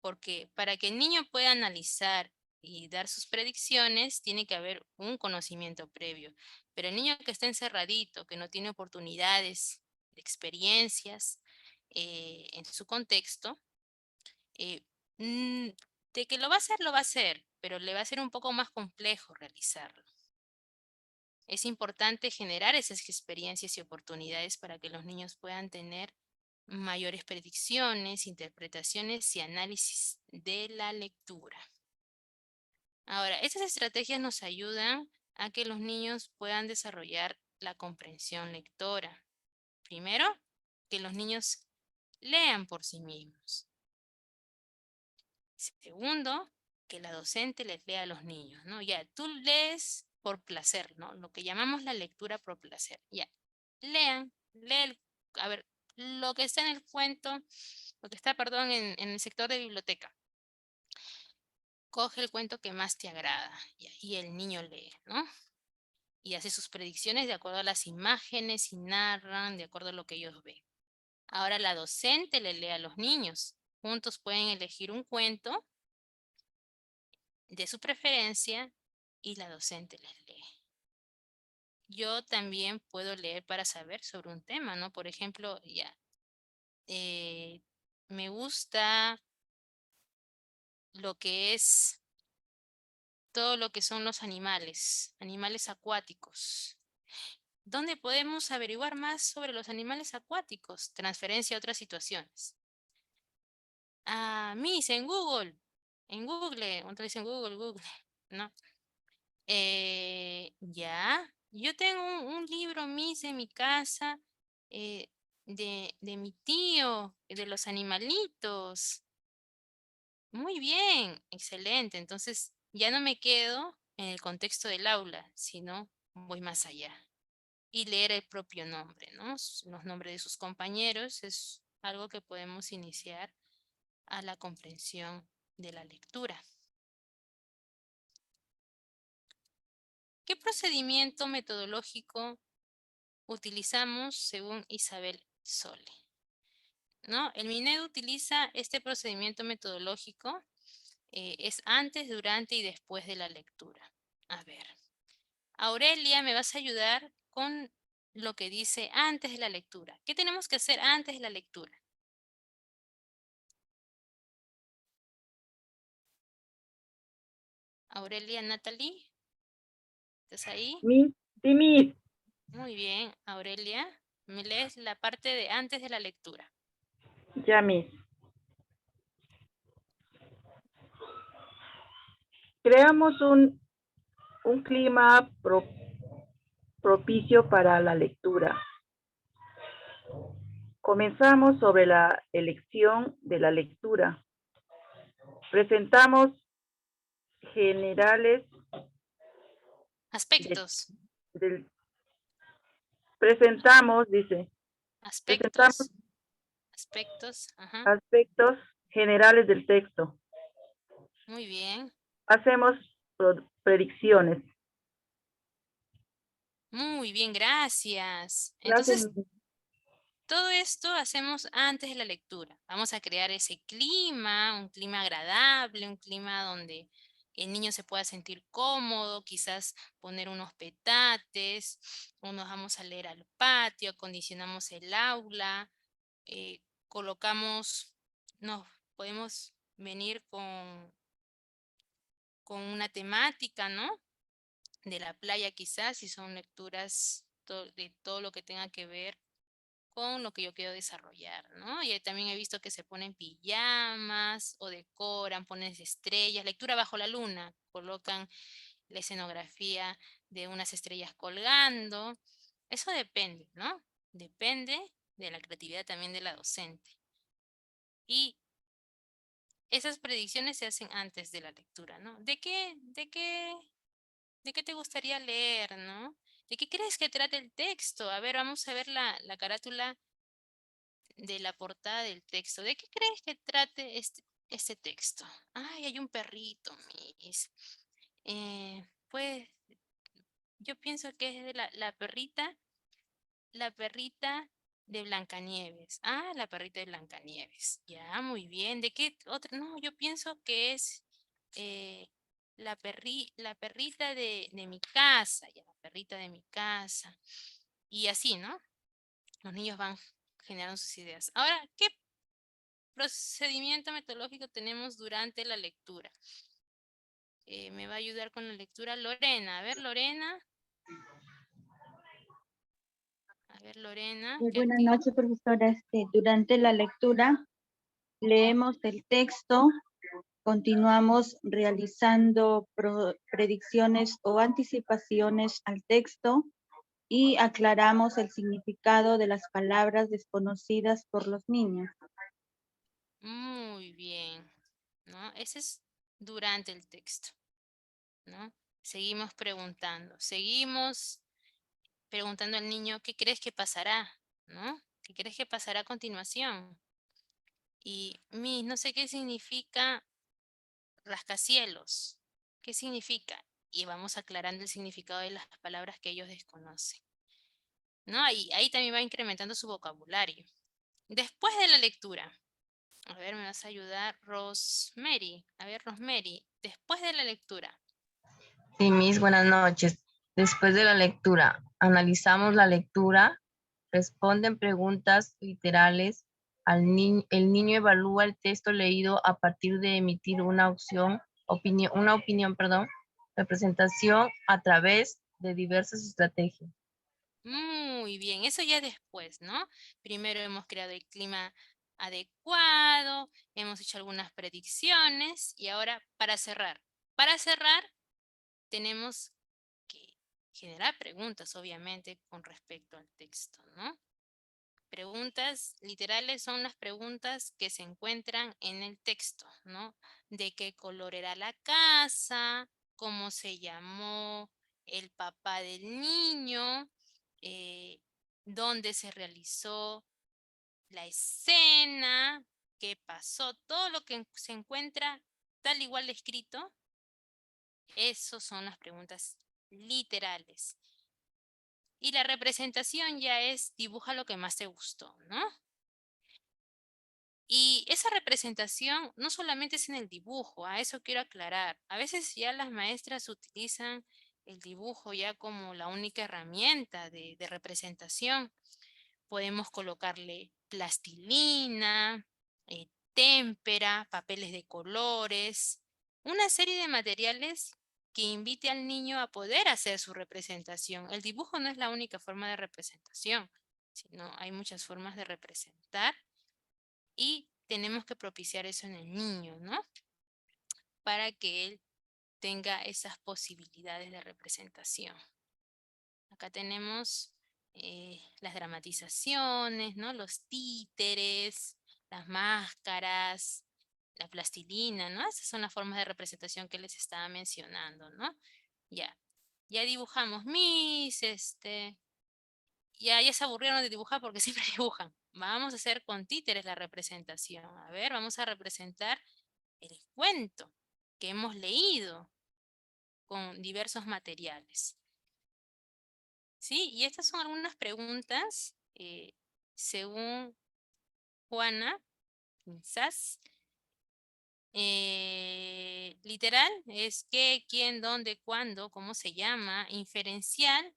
porque para que el niño pueda analizar y dar sus predicciones, tiene que haber un conocimiento previo. Pero el niño que está encerradito, que no tiene oportunidades, experiencias en su contexto, de que lo va a hacer, pero le va a ser un poco más complejo realizarlo. Es importante generar esas experiencias y oportunidades para que los niños puedan tener mayores predicciones, interpretaciones y análisis de la lectura. Ahora, estas estrategias nos ayudan a que los niños puedan desarrollar la comprensión lectora. Primero, que los niños lean por sí mismos. Segundo, que la docente les lea a los niños, ¿no? Ya, tú lees por placer, ¿no? Lo que llamamos la lectura por placer. Ya, lean, a ver, lo que está en el cuento, lo que está, perdón, en el sector de biblioteca. Coge el cuento que más te agrada y el niño lee, ¿no? Y hace sus predicciones de acuerdo a las imágenes y narran de acuerdo a lo que ellos ven. Ahora la docente le lee a los niños. Juntos pueden elegir un cuento de su preferencia y la docente les lee. Yo también puedo leer para saber sobre un tema, ¿no? Por ejemplo, me gusta lo que es todo lo que son los animales acuáticos. ¿Dónde podemos averiguar más sobre los animales acuáticos? Transferencia a otras situaciones. Miss, en Google. En Google. Otra vez en Google. ¿No? Ya. Yo tengo un libro, Miss, en mi casa de mi tío, de los animalitos. Muy bien, excelente. Entonces, ya no me quedo en el contexto del aula, sino voy más allá. Y leer el propio nombre, ¿no? Los nombres de sus compañeros es algo que podemos iniciar a la comprensión de la lectura. ¿Qué procedimiento metodológico utilizamos según Isabel Sole? ¿No? El MINED utiliza este procedimiento metodológico, es antes, durante y después de la lectura. A ver, Aurelia, me vas a ayudar con lo que dice antes de la lectura. ¿Qué tenemos que hacer antes de la lectura? Aurelia, Natalie, ¿estás ahí? Sí, Miss. Muy bien, Aurelia, me lees la parte de antes de la lectura. Ya, Miss. Creamos un clima propicio para la lectura. Comenzamos sobre la elección de la lectura. Presentamos generales aspectos. Presentamos, dice. Aspectos. Ajá. Aspectos generales del texto. Muy bien. Hacemos predicciones. Muy bien, gracias. Entonces, todo esto hacemos antes de la lectura. Vamos a crear ese clima, un clima agradable, un clima donde el niño se pueda sentir cómodo, quizás poner unos petates, o nos vamos a leer al patio, acondicionamos el aula, colocamos nos podemos venir con una temática, ¿no? De la playa quizás, si son lecturas de todo lo que tenga que ver con lo que yo quiero desarrollar, ¿no? Y también he visto que se ponen pijamas o decoran, ponen estrellas, lectura bajo la luna, colocan la escenografía de unas estrellas colgando. Eso depende, ¿no? Depende de la creatividad también de la docente. Y esas predicciones se hacen antes de la lectura, ¿no? ¿De qué te gustaría leer, no? ¿De qué crees que trate el texto? A ver, vamos a ver la carátula de la portada del texto. ¿De qué crees que trate este texto? Ay, hay un perrito, mis. Pues yo pienso que es de la perrita de Blancanieves. Ah, la perrita de Blancanieves. Ya, muy bien. ¿De qué otra? No, yo pienso que es la perrita de mi casa. Ya, la perrita de mi casa. Y así, ¿no? Los niños van generando sus ideas. Ahora, ¿qué procedimiento metodológico tenemos durante la lectura? Me va a ayudar con la lectura Lorena. A ver, Lorena. Lorena. Buenas noches, profesora. Durante la lectura leemos el texto, continuamos realizando predicciones o anticipaciones al texto y aclaramos el significado de las palabras desconocidas por los niños. Muy bien, ¿no? Ese es durante el texto, ¿no? Seguimos preguntando al niño, ¿qué crees que pasará? ¿No? ¿Qué crees que pasará a continuación? Y no sé qué significa rascacielos. ¿Qué significa? Y vamos aclarando el significado de las palabras que ellos desconocen, ¿no? Ahí también va incrementando su vocabulario. Después de la lectura, a ver, me vas a ayudar, Rosemary. A ver, Rosemary, después de la lectura. Sí, Miss, buenas noches. Después de la lectura, analizamos la lectura, responden preguntas literales, el niño evalúa el texto leído a partir de emitir una opinión, representación a través de diversas estrategias. Muy bien, eso ya después, ¿no? Primero hemos creado el clima adecuado, hemos hecho algunas predicciones y ahora para cerrar. Para cerrar, tenemos que generar preguntas, obviamente, con respecto al texto, ¿no? Preguntas literales son las preguntas que se encuentran en el texto, ¿no? ¿De qué color era la casa? ¿Cómo se llamó el papá del niño? ¿Dónde se realizó la escena? ¿Qué pasó? Todo lo que se encuentra tal igual escrito, esas son las preguntas literales. Y la representación ya es dibuja lo que más te gustó, ¿no? Y esa representación no solamente es en el dibujo, a eso quiero aclarar. A veces ya las maestras utilizan el dibujo ya como la única herramienta de representación. Podemos colocarle plastilina, témpera, papeles de colores, una serie de materiales que invite al niño a poder hacer su representación. El dibujo no es la única forma de representación, sino hay muchas formas de representar y tenemos que propiciar eso en el niño, ¿no? Para que él tenga esas posibilidades de representación. Acá tenemos las dramatizaciones, ¿no? Los títeres, las máscaras, la plastilina, ¿no? Esas son las formas de representación que les estaba mencionando, ¿no? Ya dibujamos ya se aburrieron de dibujar porque siempre dibujan. Vamos a hacer con títeres la representación. A ver, vamos a representar el cuento que hemos leído con diversos materiales. ¿Sí? Y estas son algunas preguntas según Juana, quizás. Literal es qué, quién, dónde, cuándo, cómo se llama. Inferencial,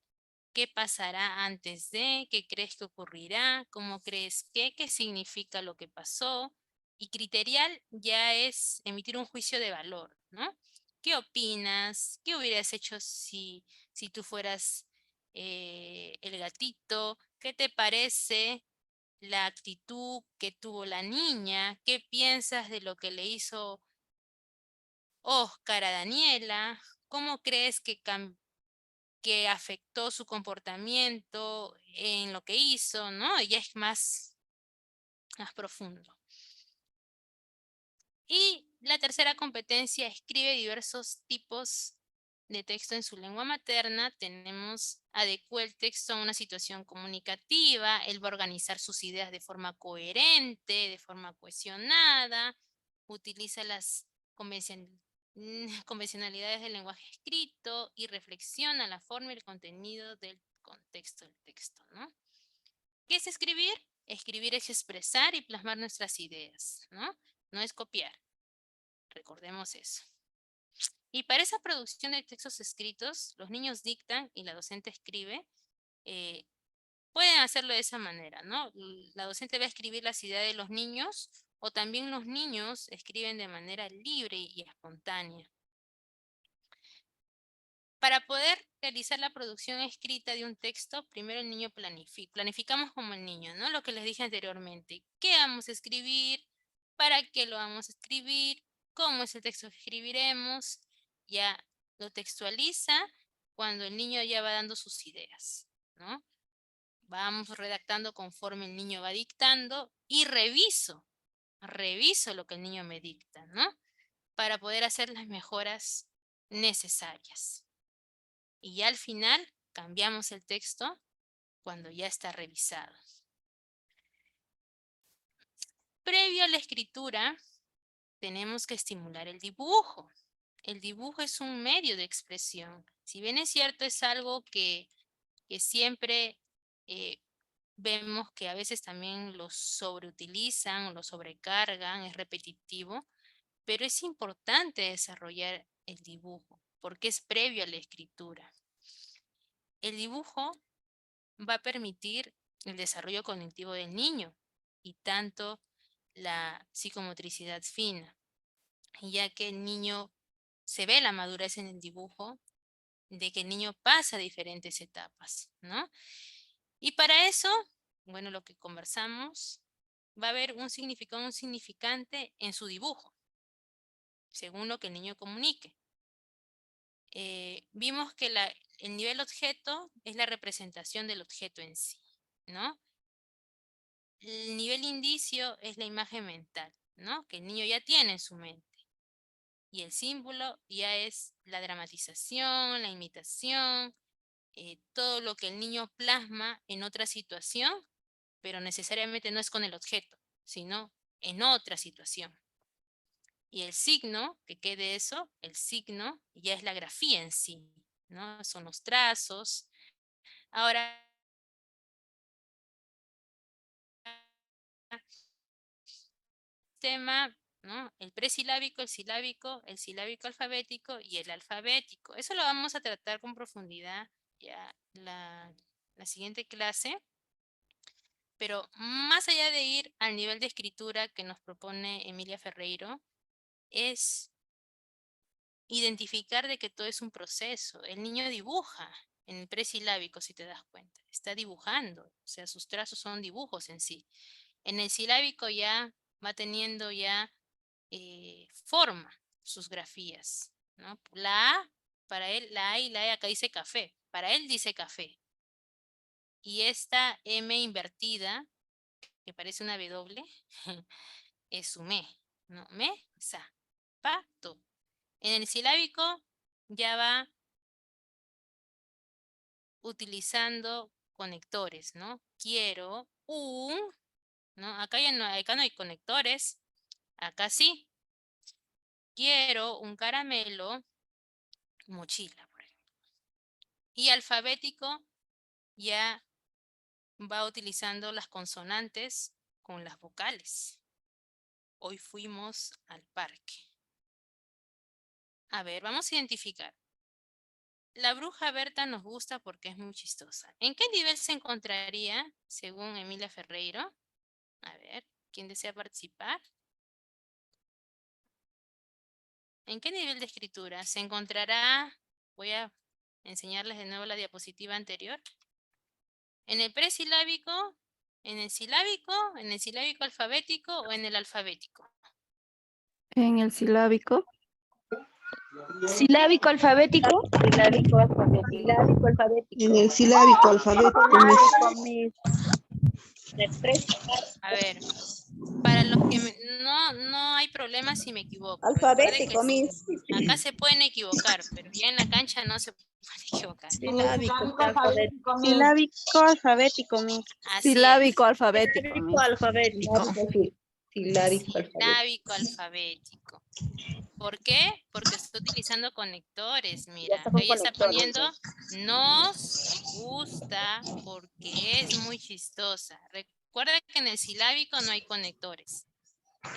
qué pasará antes de, qué crees que ocurrirá, cómo crees que, qué significa lo que pasó. Y criterial ya es emitir un juicio de valor, ¿no? ¿Qué opinas? ¿Qué hubieras hecho si tú fueras el gatito? ¿Qué te parece la actitud que tuvo la niña? ¿Qué piensas de lo que le hizo Oscar a Daniela? ¿Cómo crees que afectó su comportamiento en lo que hizo, ¿no? Ya es más profundo. Y la tercera competencia, escribe diversos tipos de texto en su lengua materna. Tenemos, adecua el texto a una situación comunicativa, él va a organizar sus ideas de forma coherente, de forma cohesionada, utiliza las convencionalidades del lenguaje escrito y reflexiona la forma y el contenido del contexto del texto, ¿no? ¿Qué es escribir? Escribir es expresar y plasmar nuestras ideas, ¿no? No es copiar. Recordemos eso. Y para esa producción de textos escritos, los niños dictan y la docente escribe. Pueden hacerlo de esa manera, ¿no? La docente va a escribir las ideas de los niños o también los niños escriben de manera libre y espontánea. Para poder realizar la producción escrita de un texto, primero el niño planificamos como el niño, ¿no? Lo que les dije anteriormente. ¿Qué vamos a escribir? ¿Para qué lo vamos a escribir? ¿Cómo es el texto que escribiremos? Ya lo textualiza cuando el niño ya va dando sus ideas, ¿no? Vamos redactando conforme el niño va dictando y reviso lo que el niño me dicta, ¿no? Para poder hacer las mejoras necesarias. Y ya al final cambiamos el texto cuando ya está revisado. Previo a la escritura, tenemos que estimular el dibujo. El dibujo es un medio de expresión. Si bien es cierto, es algo que siempre vemos que a veces también lo sobreutilizan o lo sobrecargan, es repetitivo, pero es importante desarrollar el dibujo porque es previo a la escritura. El dibujo va a permitir el desarrollo cognitivo del niño y tanto la psicomotricidad fina, ya que el niño se ve la madurez en el dibujo, de que el niño pasa diferentes etapas, ¿no? Y para eso, bueno, lo que conversamos, va a haber un significado, un significante en su dibujo, según lo que el niño comunique. Vimos que el nivel objeto es la representación del objeto en sí, ¿no? El nivel indicio es la imagen mental, ¿no? Que el niño ya tiene en su mente. Y el símbolo ya es la dramatización, la imitación, todo lo que el niño plasma en otra situación, pero necesariamente no es con el objeto, sino en otra situación. Y el signo, que quede eso, el signo ya es la grafía en sí, ¿no? Son los trazos. Ahora, tema, ¿no? El presilábico, el silábico alfabético y el alfabético. Eso lo vamos a tratar con profundidad ya la siguiente clase. Pero más allá de ir al nivel de escritura que nos propone Emilia Ferreiro, es identificar de que todo es un proceso. El niño dibuja en el presilábico, si te das cuenta. Está dibujando, o sea, sus trazos son dibujos en sí. En el silábico ya va teniendo ya forma sus grafías, ¿no? La A, para él, la A y la E acá dice café. Para él dice café. Y esta M invertida, que parece una W, es su me, ¿no? Me, sa, pa, to. En el silábico ya va utilizando conectores, ¿no? Quiero un, ¿no? Acá no hay conectores, acá sí. Quiero un caramelo, mochila, por ejemplo. Y alfabético ya va utilizando las consonantes con las vocales. Hoy fuimos al parque. A ver, vamos a identificar. La bruja Berta nos gusta porque es muy chistosa. ¿En qué nivel se encontraría, según Emilia Ferreiro? A ver, ¿quién desea participar? ¿En qué nivel de escritura? Se encontrará, voy a enseñarles de nuevo la diapositiva anterior. ¿En el presilábico, en el silábico alfabético o en el alfabético? En el silábico. Silábico alfabético. Silábico alfabético. Silábico alfabético. En el silábico alfabético, A ver, para los que no hay problema si me equivoco. Recuerde que acá se pueden equivocar, pero ya en la cancha no se pueden equivocar. Silábico alfabético, Miss. Así es. Silábico alfabético. Miss. Silábico alfabético. ¿Por qué? Porque estoy utilizando conectores. Mira, ella está poniendo nos gusta porque es muy chistosa. Recuerda que en el silábico no hay conectores.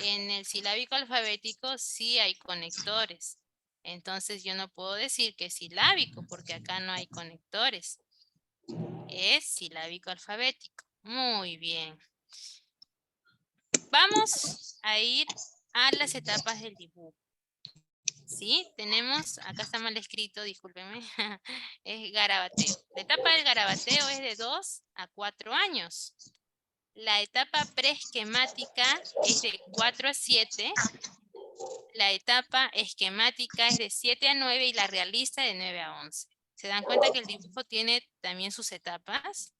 En el silábico alfabético sí hay conectores. Entonces yo no puedo decir que es silábico porque acá no hay conectores. Es silábico alfabético. Muy bien. Vamos a ir a las etapas del dibujo. ¿Sí? Tenemos, acá está mal escrito, discúlpenme, es garabateo. La etapa del garabateo es de 2 a 4 años. La etapa preesquemática es de 4 a 7. La etapa esquemática es de 7 a 9 y la realista de 9 a 11. ¿Se dan cuenta que el dibujo tiene también sus etapas?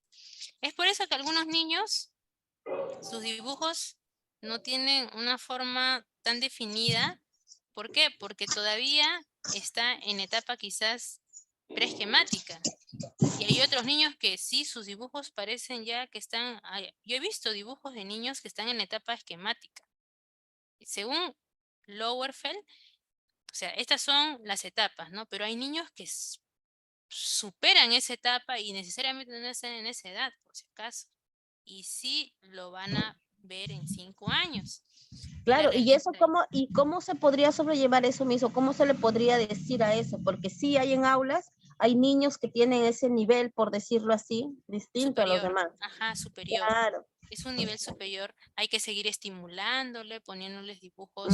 Es por eso que algunos niños, sus dibujos no tienen una forma tan definida. ¿Por qué? Porque todavía está en etapa quizás preesquemática. Y hay otros niños que sí, sus dibujos parecen ya que están... Yo he visto dibujos de niños que están en etapa esquemática. Según Lowenfeld, o sea, estas son las etapas, ¿no? Pero hay niños que superan esa etapa y necesariamente no están en esa edad, por si acaso. Y sí lo van a ver en 5 años. Claro, y eso cómo se podría sobrellevar eso mismo, cómo se le podría decir a eso, porque sí hay en aulas, hay niños que tienen ese nivel, por decirlo así, distinto superior. a los demás. Ajá, superior. Claro. Es un nivel superior, hay que seguir estimulándole, poniéndoles dibujos,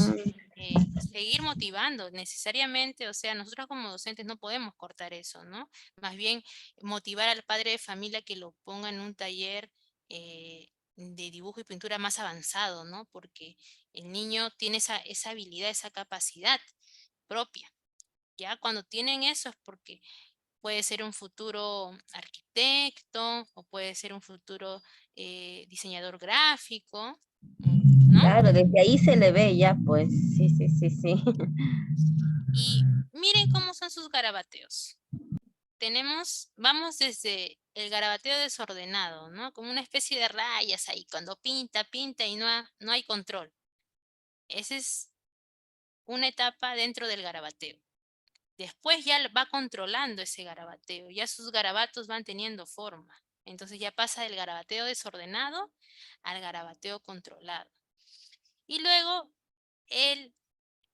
seguir motivando necesariamente, o sea, nosotros como docentes no podemos cortar eso, ¿no? Más bien motivar al padre de familia que lo ponga en un taller de dibujo y pintura más avanzado, ¿no? Porque el niño tiene esa habilidad, esa capacidad propia. Ya cuando tienen eso es porque puede ser un futuro arquitecto o puede ser un futuro diseñador gráfico, ¿no? Claro, desde ahí se le ve ya, pues, sí. Y miren cómo son sus garabateos. Vamos desde el garabateo desordenado, ¿no? Como una especie de rayas ahí, cuando pinta y no hay control. Esa es una etapa dentro del garabateo. Después ya va controlando ese garabateo, ya sus garabatos van teniendo forma. Entonces ya pasa del garabateo desordenado al garabateo controlado. Y luego el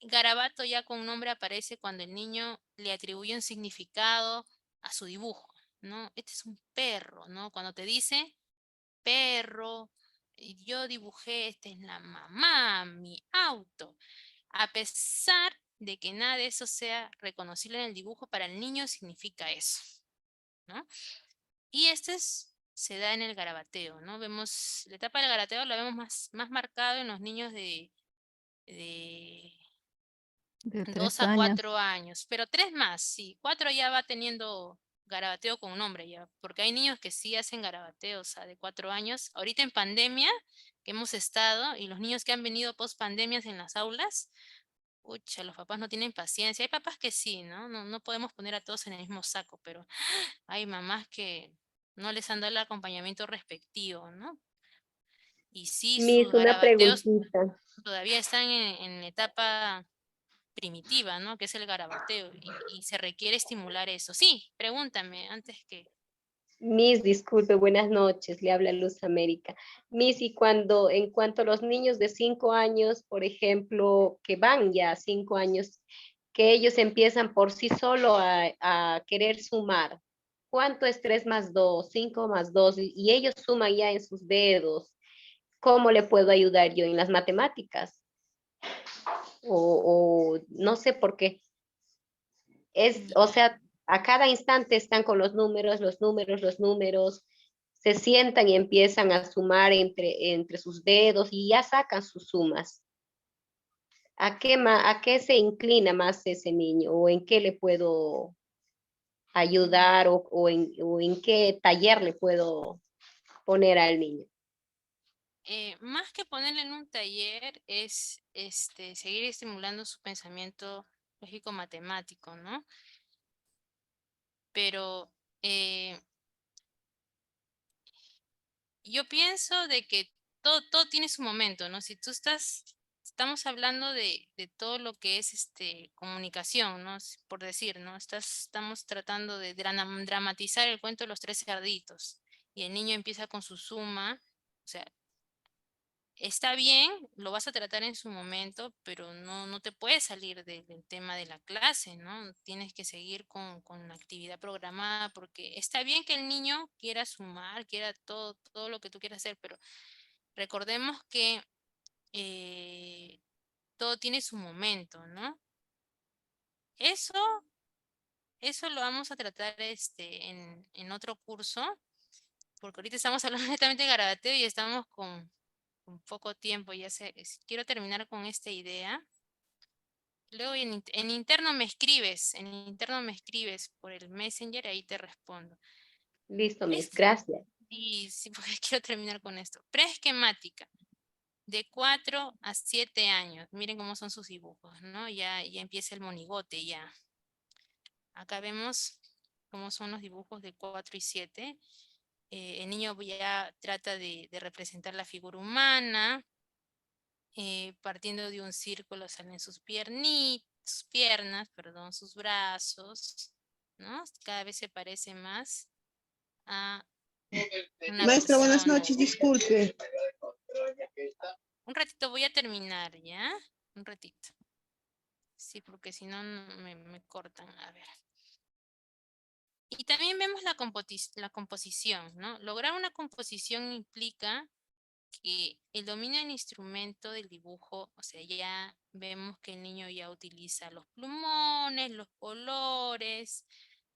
garabato ya con nombre aparece cuando el niño le atribuye un significado a su dibujo, ¿no? Este es un perro, ¿no? Cuando te dice perro, yo dibujé, esta es la mamá, mi auto. A pesar de que nada de eso sea reconocible en el dibujo, para el niño significa eso, ¿no? Y se da en el garabateo, ¿no? Vemos, la etapa del garabateo la vemos más marcado en los niños de 2 a 4 años, pero 3 más, sí, 4 ya va teniendo garabateo con nombre ya, porque hay niños que sí hacen garabateo, o sea, de 4 años. Ahorita en pandemia que hemos estado y los niños que han venido post pandemias en las aulas, pucha, los papás no tienen paciencia. Hay papás que sí, ¿no? No podemos poner a todos en el mismo saco, pero hay mamás que no les han dado el acompañamiento respectivo, ¿no? Y sí, sus garabateos todavía están en etapa primitiva, ¿no? Que es el garabateo y se requiere estimular eso. Sí, pregúntame antes que... Miss, disculpe, buenas noches, le habla Luz América. Miss, y en cuanto a los niños de 5 años, por ejemplo, que van ya a 5 años, que ellos empiezan por sí solo a querer sumar, ¿cuánto es 3 más 2, 5 más 2? Y ellos suman ya en sus dedos. ¿Cómo le puedo ayudar yo en las matemáticas? o no sé por qué. O sea, a cada instante están con los números, se sientan y empiezan a sumar entre sus dedos y ya sacan sus sumas. ¿A qué se inclina más ese niño? ¿O en qué le puedo ayudar? ¿O en qué taller le puedo poner al niño? Más que ponerle en un taller es seguir estimulando su pensamiento lógico-matemático, ¿no? Pero yo pienso de que todo tiene su momento, ¿no? Si tú estamos hablando de todo lo que es comunicación, ¿no? Por decir, ¿no? Estamos tratando de dramatizar el cuento de los 3 cerditos y el niño empieza con su suma, o sea, está bien, lo vas a tratar en su momento, pero no te puedes salir del tema de la clase, ¿no? Tienes que seguir con la actividad programada, porque está bien que el niño quiera sumar, quiera todo lo que tú quieras hacer, pero recordemos que todo tiene su momento, ¿no? Eso lo vamos a tratar en otro curso, porque ahorita estamos hablando netamente de garabateo y estamos con poco tiempo. Quiero terminar con esta idea. Luego en interno me escribes, por el Messenger, ahí te respondo. Listo, Miss, gracias. Y sí, porque quiero terminar con esto. Preesquemática. De 4 a 7 años. Miren cómo son sus dibujos, ¿no? Ya empieza el monigote, ya. Acá vemos cómo son los dibujos de 4 y 7. El niño ya trata de representar la figura humana. Partiendo de un círculo salen sus piernas, sus brazos, ¿no? Cada vez se parece más a una Maestra, buenas persona. noches, disculpe. Un ratito voy a terminar, ¿ya? Un ratito. Sí, porque si no me cortan. A ver. Y también vemos la composición, ¿no? Lograr una composición implica que el dominio del instrumento del dibujo, o sea, ya vemos que el niño ya utiliza los plumones, los colores,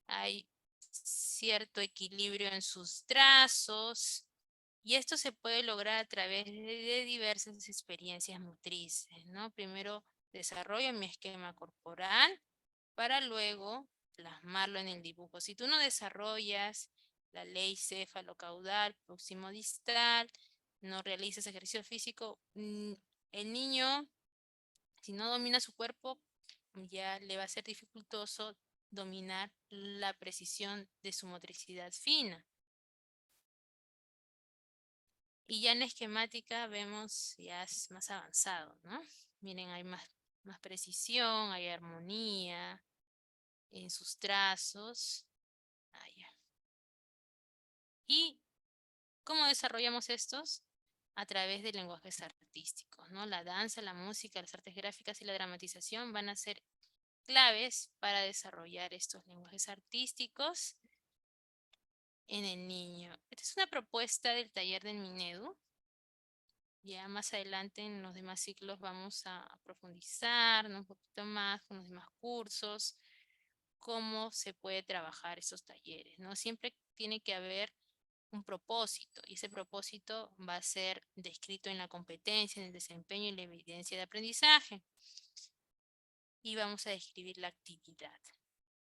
hay cierto equilibrio en sus trazos, y esto se puede lograr a través de diversas experiencias motrices, ¿no? Primero desarrollo mi esquema corporal para luego plasmarlo en el dibujo. Si tú no desarrollas la ley céfalo-caudal, próximo-distal, no realizas ejercicio físico, el niño, si no domina su cuerpo, ya le va a ser dificultoso dominar la precisión de su motricidad fina. Y ya en la esquemática vemos ya es más avanzado, ¿no? Miren, hay más precisión, hay armonía en sus trazos. ¿Y cómo desarrollamos estos? A través de lenguajes artísticos, ¿no? La danza, la música, las artes gráficas y la dramatización van a ser claves para desarrollar estos lenguajes artísticos en el niño. Esta es una propuesta del taller del Minedu. Ya más adelante en los demás ciclos vamos a profundizar, ¿no? Un poquito más con los demás cursos, cómo se puede trabajar esos talleres, ¿no? Siempre tiene que haber un propósito, y ese propósito va a ser descrito en la competencia, en el desempeño y la evidencia de aprendizaje. Y vamos a describir la actividad.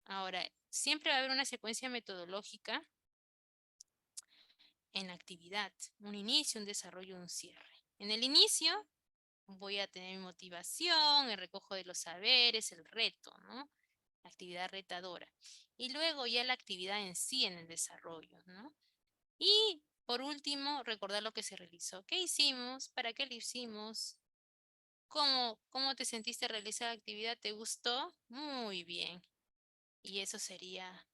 Ahora, siempre va a haber una secuencia metodológica en la actividad, un inicio, un desarrollo, un cierre. En el inicio voy a tener mi motivación, el recojo de los saberes, el reto, ¿no? La actividad retadora. Y luego ya la actividad en sí en el desarrollo, ¿no? Y por último, recordar lo que se realizó. ¿Qué hicimos? ¿Para qué lo hicimos? ¿Cómo te sentiste realizar la actividad? ¿Te gustó? Muy bien. Y eso sería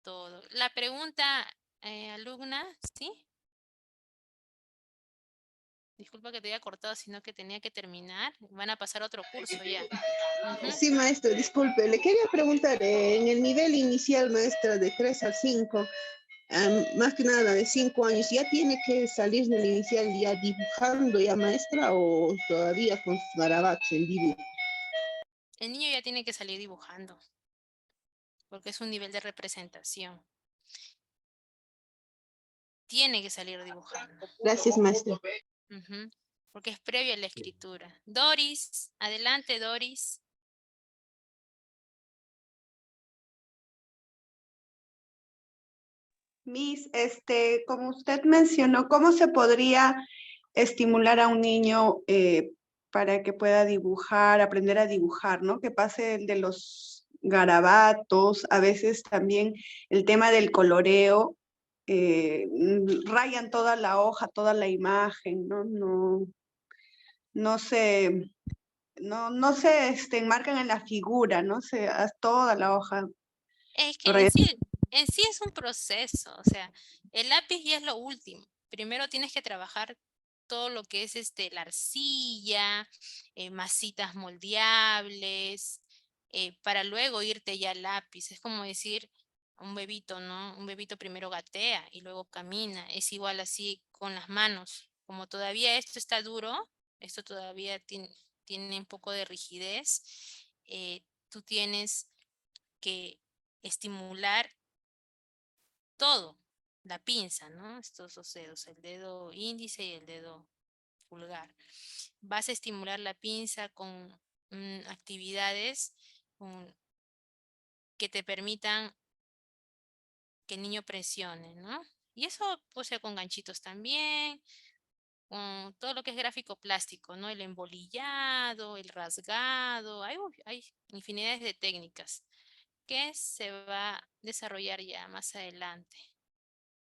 todo. La pregunta, alumna, ¿sí? Disculpa que te haya cortado, sino que tenía que terminar. Van a pasar a otro curso ya. Sí, maestra, disculpe. Le quería preguntar, en el nivel inicial, maestra, de 3 a 5, más que nada de 5 años, ¿ya tiene que salir del inicial ya dibujando ya maestra o todavía con sus garabatos en dibujo? El niño ya tiene que salir dibujando, porque es un nivel de representación. Tiene que salir dibujando. Gracias, maestra. Ujú, porque es previo a la escritura. Doris, adelante, Doris. Miss, como usted mencionó, ¿cómo se podría estimular a un niño para que pueda dibujar, aprender a dibujar, ¿no? Que pase el de los garabatos, a veces también el tema del coloreo, rayan toda la hoja, toda la imagen, ¿no? No se enmarcan en la figura, ¿no? Toda la hoja. Es que en sí es un proceso, o sea, el lápiz ya es lo último. Primero tienes que trabajar todo lo que es la arcilla, masitas moldeables, para luego irte ya al lápiz. Es como decir un bebito, ¿no? Un bebito primero gatea y luego camina. Es igual así con las manos. Como todavía esto está duro, esto todavía tiene un poco de rigidez, tú tienes que estimular todo, la pinza, ¿no? Estos dos dedos, el dedo índice y el dedo pulgar. Vas a estimular la pinza con actividades que te permitan que el niño presione, ¿no? Y eso puede ser con ganchitos también, con todo lo que es gráfico plástico, ¿no? El embolillado, el rasgado, hay infinidades de técnicas que se va a desarrollar ya más adelante.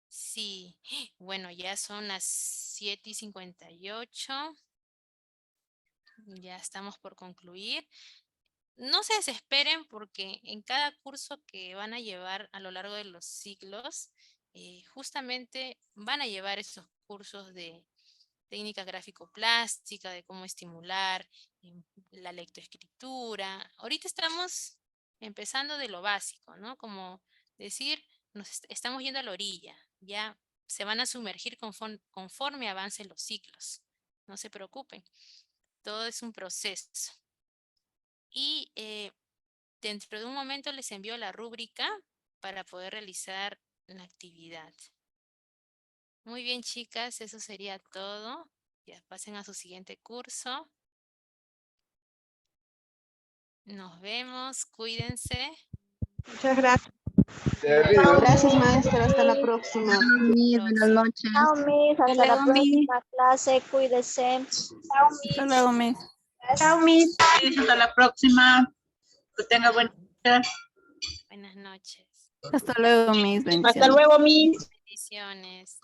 Sí, bueno, ya son las 7:58. Ya estamos por concluir. No se desesperen porque en cada curso que van a llevar a lo largo de los ciclos, justamente van a llevar esos cursos de técnica gráfico-plástica, de cómo estimular la lectoescritura. Ahorita estamos empezando de lo básico, ¿no? Como decir, estamos yendo a la orilla, ya se van a sumergir conforme avancen los ciclos. No se preocupen, todo es un proceso. Y dentro de un momento les envío la rúbrica para poder realizar la actividad. Muy bien, chicas, eso sería todo. Ya pasen a su siguiente curso. Nos vemos, cuídense. Muchas gracias. Gracias, maestra. Hasta la próxima. Buenas noches. Chao, Miss. Hasta la próxima clase. Cuídese. Chao, Miss. Hasta luego, Miss. Chao, Miss. Hasta la próxima. Que tenga buen día. Buenas noches. Hasta luego, Miss. Hasta luego, Miss. Bendiciones.